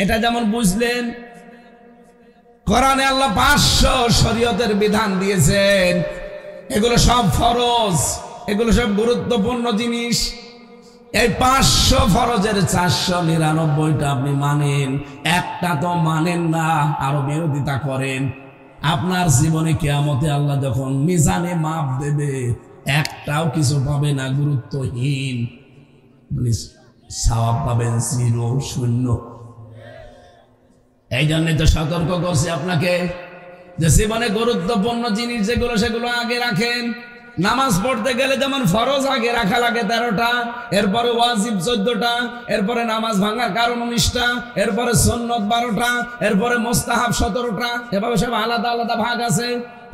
এটা যেমন বুঝলেন, কোরআনে আল্লাহ 500 শরীয়তের বিধান দিয়েছেন, এগুলো সব ফরজ, এগুলো সব গুরুত্বপূর্ণ জিনিস। এই 500 ফরজের 499টা আপনি মানেন, একটা তো মানেন না, আরো বিরোধিতা করেন। আপনার জীবনে কিয়ামতে আল্লাহ যখন মিজানে মাপ দেবে, একটাও কিছু পাবে না, গুরুত্বহীন, সওয়াব পাবেন 0, 0। এই জন্য তো সতর্ক করছি আপনাকে যে জীবনে গুরুত্বপূর্ণ জিনিস যেগুলো, সেগুলো আগে রাখেন। নামাজ পড়তে গেলে যেমন ফরজ আগে রাখা লাগে 13টা, এরপরে ওয়াজিব 14টা, এরপরে নামাজ ভাঙার কারণ 19টা, এরপরে সুন্নত 12টা, এরপরে মুস্তাহাব 17টা, এভাবে সব আলাদা আলাদা ভাগ আছে।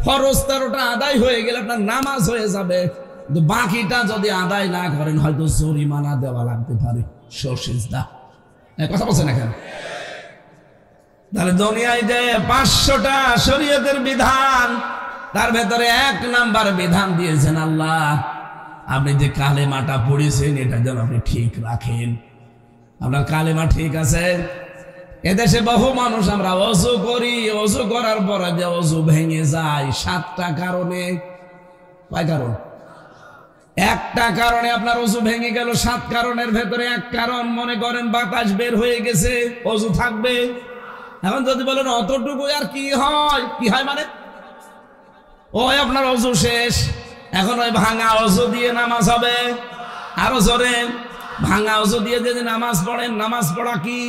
ফরজ 13টা আদায় হয়ে গেলে আপনার নামাজ হয়ে যাবে, কিন্তু বাকিটা যদি আদায় না করেন হয়তো জরিমানা দেওয়া লাগতে পারে, সরসিজদা। কথা বলছেন এখানে? তাহলে দুনিয়ায় যে 500টা শরীয়তের বিধান, তার ভেতরে 1 নাম্বার বিধান দিয়েছেন আল্লাহ, আপনি যে কালেমাটা পড়েছেন এটা যেন আপনি ঠিক রাখেন। আপনার কালেমা ঠিক আছে? এদেশে বহু মানুষ আমরা ওযু করি, ওযু করার পরে যে ওযু ভেঙে যায় 7টা কারণে। কয় কারণ? একটা কারণে আপনার ওযু ভেঙে গেল, 7 কারণের ভেতরে 1 কারণ মনে করেন বাতাস বের হয়ে গেছে, ওযু থাকবে। এখন যদি বলেন অতটুকু আর কি হয়, কি হয় মানে ওই আপনার ওযু শেষ, এখন ওই ভাঙা ওযু দিয়ে নামাজ হবে। আরো জোরে, ভাঙা ওযু দিয়ে যদি নামাজ পড়েন, নামাজ পড়া কি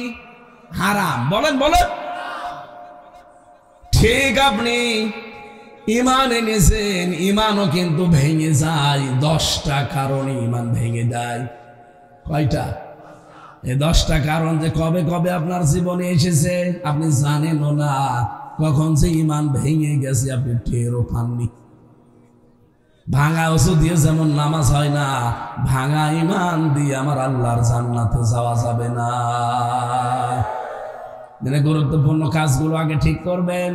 হারাম? বলেন বলেন। ঠিক, আপনি ঈমান এনেছেন, ঈমানও কিন্তু ভেঙে যায়। 10টা কারণে ঈমান ভেঙে যায়। কয়টা? এই 10টা কারণ যে কবে কবে আপনার জীবনে এসেছে আপনি জানেনও না, কখন যে ঈমান ভেঙে গেছে আপনি টেরও পাননি। ভাঙা ওযু দিয়ে যেমন নামাজ হয় না, ভাঙা ঈমান দিয়ে আমার আল্লাহর জান্নাতে যাওয়া যাবে না। গুরুত্বপূর্ণ কাজগুলো আগে ঠিক করবেন,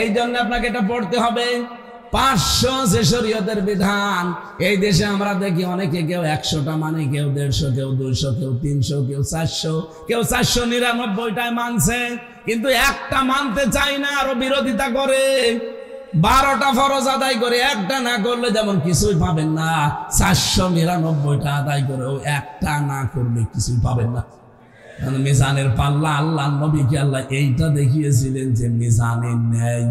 এই জন্য আপনাকে এটা পড়তে হবে। 500 যে শরীয়তের বিধান, এই দেশে আমরা দেখি অনেকে কেউ 100টা মানে, কেউ 150, কেউ 200, কেউ 300, কেউ 400, কেউ 499টায় মানছে, কিন্তু একটা মানতে চাই না, আরো বিরোধিতা করে। 12টা ফরজ আদায় করে একটা না করলে যেমন কিছুই পাবেন না, 499টা আদায় করেও একটা না করলে কিছুই পাবেন না। মিজানের পাল্লা আল্লাহ নবীকে আল্লাহ এইটা দেখিয়েছিলেন যে মিজানের ন্যায়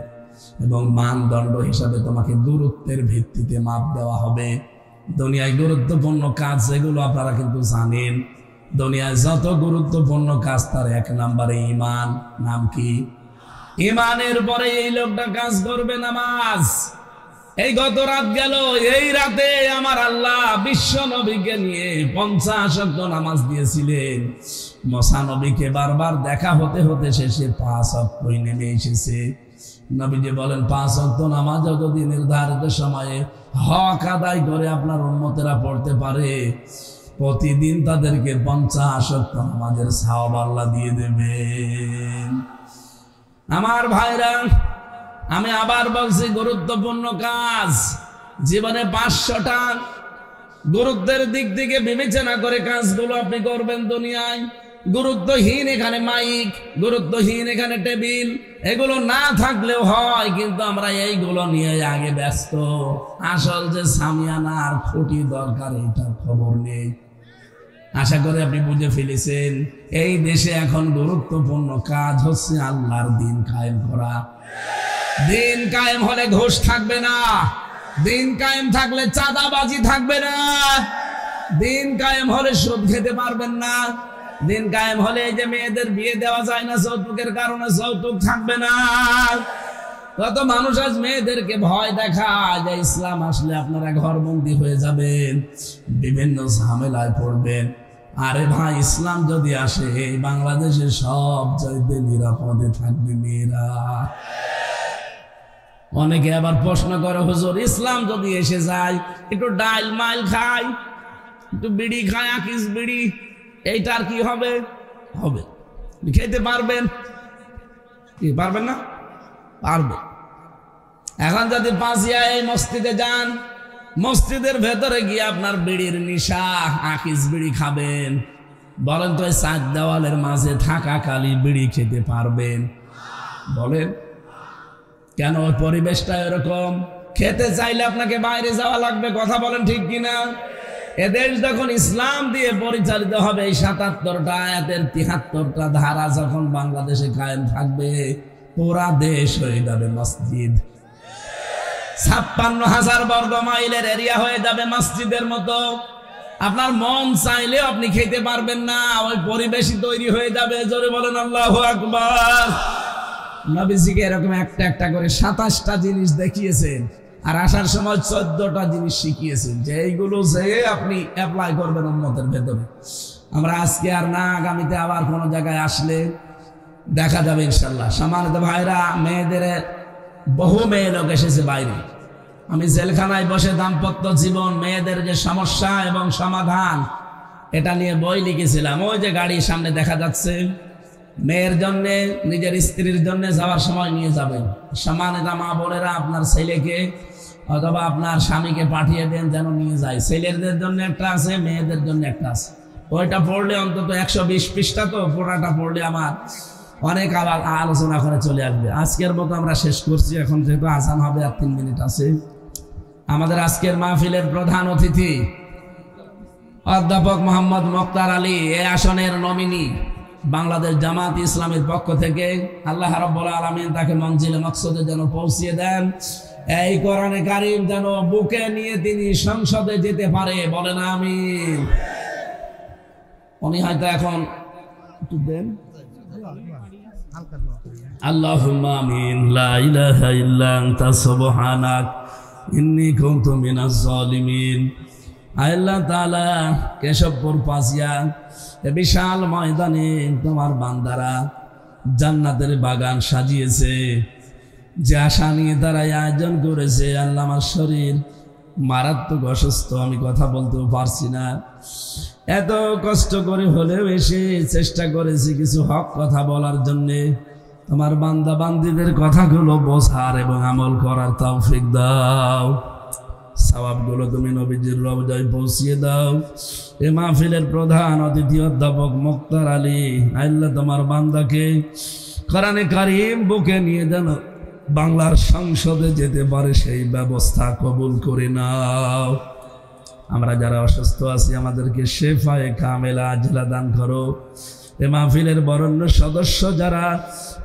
এবং মানদণ্ড হিসাবে তোমাকে গুরুত্বের ভিত্তিতে মাপ দেওয়া হবে। দুনিয়ায় গুরুত্বপূর্ণ কাজ যেগুলো আপনারা কিন্তু জানেন, দুনিয়ায় যত গুরুত্বপূর্ণ কাজ তার 1 নম্বরে ঈমান। নাম কি? ঈমানের পরে এই লোকটা কাজ করবে নামাজ। এই গত রাত গেল, এই রাতে আমার আল্লাহ বিশ্ব নবীকে নিয়ে 50 ওয়াক্ত নামাজ দিয়েছিলেন। মুসা নবীকে বারবার দেখা হতে হতে শেষে 5 ওয়াক্ত নেমে এসেছে। নবীজি বলেন 5 ওয়াক্ত নামাজও যদি নির্ধারিত সময়ে হক আদায় করে আপনার উম্মতেরা পড়তে পারে, প্রতিদিন তাদেরকে 50 ওয়াক্ত নামাজের সওয়াব আল্লাহ দিয়ে দেবেন। আমার ভাইরা, আমি আবার বলছি, গুরুত্বপূর্ণ কাজ জীবনে 500টা গুরুত্বের দিক থেকে বিবেচনা করে কাজগুলো আপনি করবেন। দুনিয়ায় গুরুত্বহীন এখানে মাইক, গুরুত্বহীন এখানে টেবিল, এগুলো না থাকলেও হয়, কিন্তু আমরা এইগুলো নিয়ে আগে ব্যস্ত। আসল যে সামিয়ানা আর খুঁটি দরকার এটার খবর নেই। আশা করি আপনি বুঝে ফেলেছেন। এই দেশে এখন গুরুত্বপূর্ণ কাজ হচ্ছে আল্লাহর দিন কায়েম করা। দিন কায়েম হলে ঘুষ থাকবে না, দিন কায়েম থাকলে চাঁদাবাজি থাকবে না, দিন কায়েম হলে সুদ খেতে পারবেন না, দিন কায়েম হলে এই যে মেয়েদের বিয়ে দেওয়া যায় না যৌতুকের কারণে, যৌতুক থাকবে না। কত মানুষ আজ মেয়েদেরকে ভয় দেখায় যে ইসলাম আসলে আপনারা ঘরবন্দি হয়ে যাবেন, বিভিন্ন ঝামেলায় পড়বেন। আরে ভাই, ইসলাম যদি আসে এই বাংলাদেশে সব চাইতে নিরাপদে থাকবে মেয়েরা। অনেকে আবার প্রশ্ন করে, হুজুর ইসলাম যদি এসে যায়, একটু ডাইল মাইল খাই, একটু বিড়ি খায়, আকিস বিড়ি, এইটার কি হবে? হবে, খেতে পারবেন কি পারবেন না? পারবে। এখন যদি পাঁচিয়া এই মসজিদে যান, মসজিদের ভেতরে গিয়ে আপনার বিড়ির নিশা, আকিস বিড়ি খাবেন, বলেন তো এই 4 দেওয়ালের মাঝে থাকাকালী বিড়ি খেতে পারবেন? বলেন কেন? ওই পরিবেশটা এরকম। খেতে চাইলে আপনাকে বাইরে যাওয়া লাগবে, কথা বলেন ঠিক কিনা? এদেশ যখন ইসলাম দিয়ে পরিচালিত হবে, এই 77টা আয়াতের 73টা ধারা যখন বাংলাদেশে কায়েম থাকবে, পুরা দেশ হয়ে যাবে মসজিদ। 56,000 বর্গ মাইলের এরিয়া হয়ে যাবে মসজিদের মতো। আপনার মন চাইলেও আপনি খেতে পারবেন না, ওই পরিবেশই তৈরি হয়ে যাবে। জোরে বলেন আল্লাহু আকবার। নবীজিকে এরকম একটা একটা করে 27টা জিনিস দেখিয়েছেন, আর আসার সময় 14টা জিনিস শিখিয়েছেন, যে এইগুলো যে আপনি অ্যাপ্লাই করবেন উম্মতের ভেতরে। আমরা আজকে আর না, আগামীতে আবার কোনো জায়গায় আসলে দেখা যাবে ইনশাল্লাহ। সম্মানিত ভাইরা, মেয়েদের বহু মেয়ে লোক এসেছে বাইরে। আমি জেলখানায় বসে দাম্পত্য জীবন, মেয়েদের যে সমস্যা এবং সমাধান, এটা নিয়ে বই লিখেছিলাম। ওই যে গাড়ির সামনে দেখা যাচ্ছে, মেয়ের জন্যে, নিজের স্ত্রীর জন্য যাওয়ার সময় নিয়ে যাবেন। সম্মানিত মা বোনেরা, আপনার ছেলেকে অথবা আপনার স্বামীকে পাঠিয়ে দেন যেন নিয়ে যায়। ছেলেদের জন্য একটা আছে, মেয়েদের জন্য একটা আছে। ওইটা পড়লে অন্তত 120 পৃষ্ঠা, তো পুরাটা পড়লে আমার অনেক আলোচনা করে চলে আসবে। আজকের মতো আমরা শেষ করছি, এখন যেহেতু আজান হবে আর 3 মিনিট আছে। আমাদের আজকের মাহফিলের প্রধান অতিথি অধ্যাপক মোহাম্মদ মোক্তার আলী, এই আসনের নমিনি, বাংলাদেশ জামাত ইসলামের পক্ষ থেকে। আল্লাহ রাব্বুল আলামিন তাকে মঞ্জিলে মকসদে যেন পৌঁছিয়ে দেন, এই কোরআনে কারীম যেন বুকে নিয়ে তিনি সংসদে যেতে পারে, বলেন আমিন। উনি হয়তো এখন একটু দেন, আল্লাহুম্মা আমিন। লা ইলাহা ইল্লা আনতা সুবহানাক ইন্নী কুনতু মিনাজ জালিমিন। আল্লাহ তাআলা, কেশবপুর পাঁচিয়া এ বিশাল ময়দানে তোমার বান্দারা জান্নাতের বাগান সাজিয়েছে, যে আশা নিয়ে তারা আয়োজন করেছে। আল্লাহ, আমার শরীর মারাত্মক অসুস্থ, আমি কথা বলতেও পারছি না। এত কষ্ট করে হলেও এসে চেষ্টা করেছি কিছু হক কথা বলার জন্যে। তোমার বান্দা বান্দিদের কথাগুলো বোঝার এবং আমল করার তৌফিক দাও। সওয়াবগুলো তুমি নবীজির রওজায় পৌঁছিয়ে দাও। এ মাহফিলের প্রধান অতিথি অধ্যাপক মোক্তার আলী, আল্লাহ তোমার বান্দাকে কোরআনে কারীম বুকে নিয়ে যেন বাংলার সংসদে যেতে পারে, সেই ব্যবস্থা কবুল করে নাও। আমরা যারা অসুস্থ আছি, আমাদেরকে শেফায়ে কামেলা আজলা দান করো। এ মাহফিলের বরেণ্য সদস্য যারা,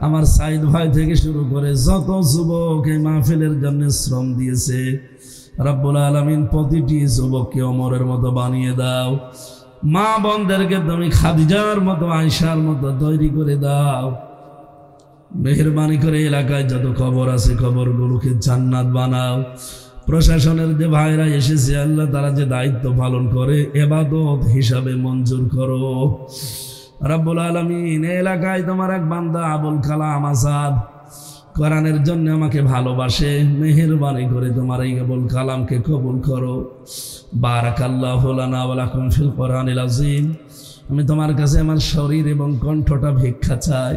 আমার সাইদ ভাই থেকে শুরু করে যত যুবক এই মাহফিলের জন্য শ্রম দিয়েছে, রব্বুল আলামিন প্রতিটি যুবককে ওমরের মতো বানিয়ে দাও। মা বোনদেরকে তুমি খাদিজার মতো, আয়েশার মতো তৈরি করে দাও। মেহেরবানি করে এলাকায় যত কবর আছে, কবরগুলোকে জান্নাত বানাও। প্রশাসনের যে ভাইরা এসেছে, আল্লাহ তারা যে দায়িত্ব পালন করে, ইবাদত হিসাবে মঞ্জুর করো। রব্বুল আলামিন, এলাকায় তোমার এক বান্দা আবুল কালাম আজাদ কোরআনের জন্য আমাকে ভালোবাসে, মেহেরবানি করে তোমার এই আবুল কালামকে কবুল করো। বারাকাল্লাহু লানা ওয়া লাকুম ফিল কোরআনিল আযীম। আমি তোমার কাছে আমার শরীর এবং কণ্ঠটা ভিক্ষা চাই।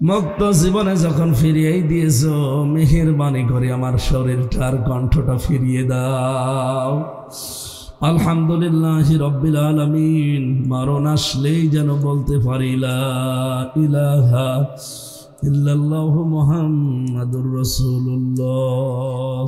মুক্ত জীবনে যখন ফিরিয়েই দিয়েছো, মেহেরবানি করে আমার শরীরটা আর কণ্ঠটা ফিরিয়ে দাও। আলহামদুলিল্লাহি রাব্বিল আলামিন। মরণ আসলেই যেন বলতে পারি লা ইলাহা ইল্লাল্লাহু মুহাম্মাদুর রাসূলুল্লাহ।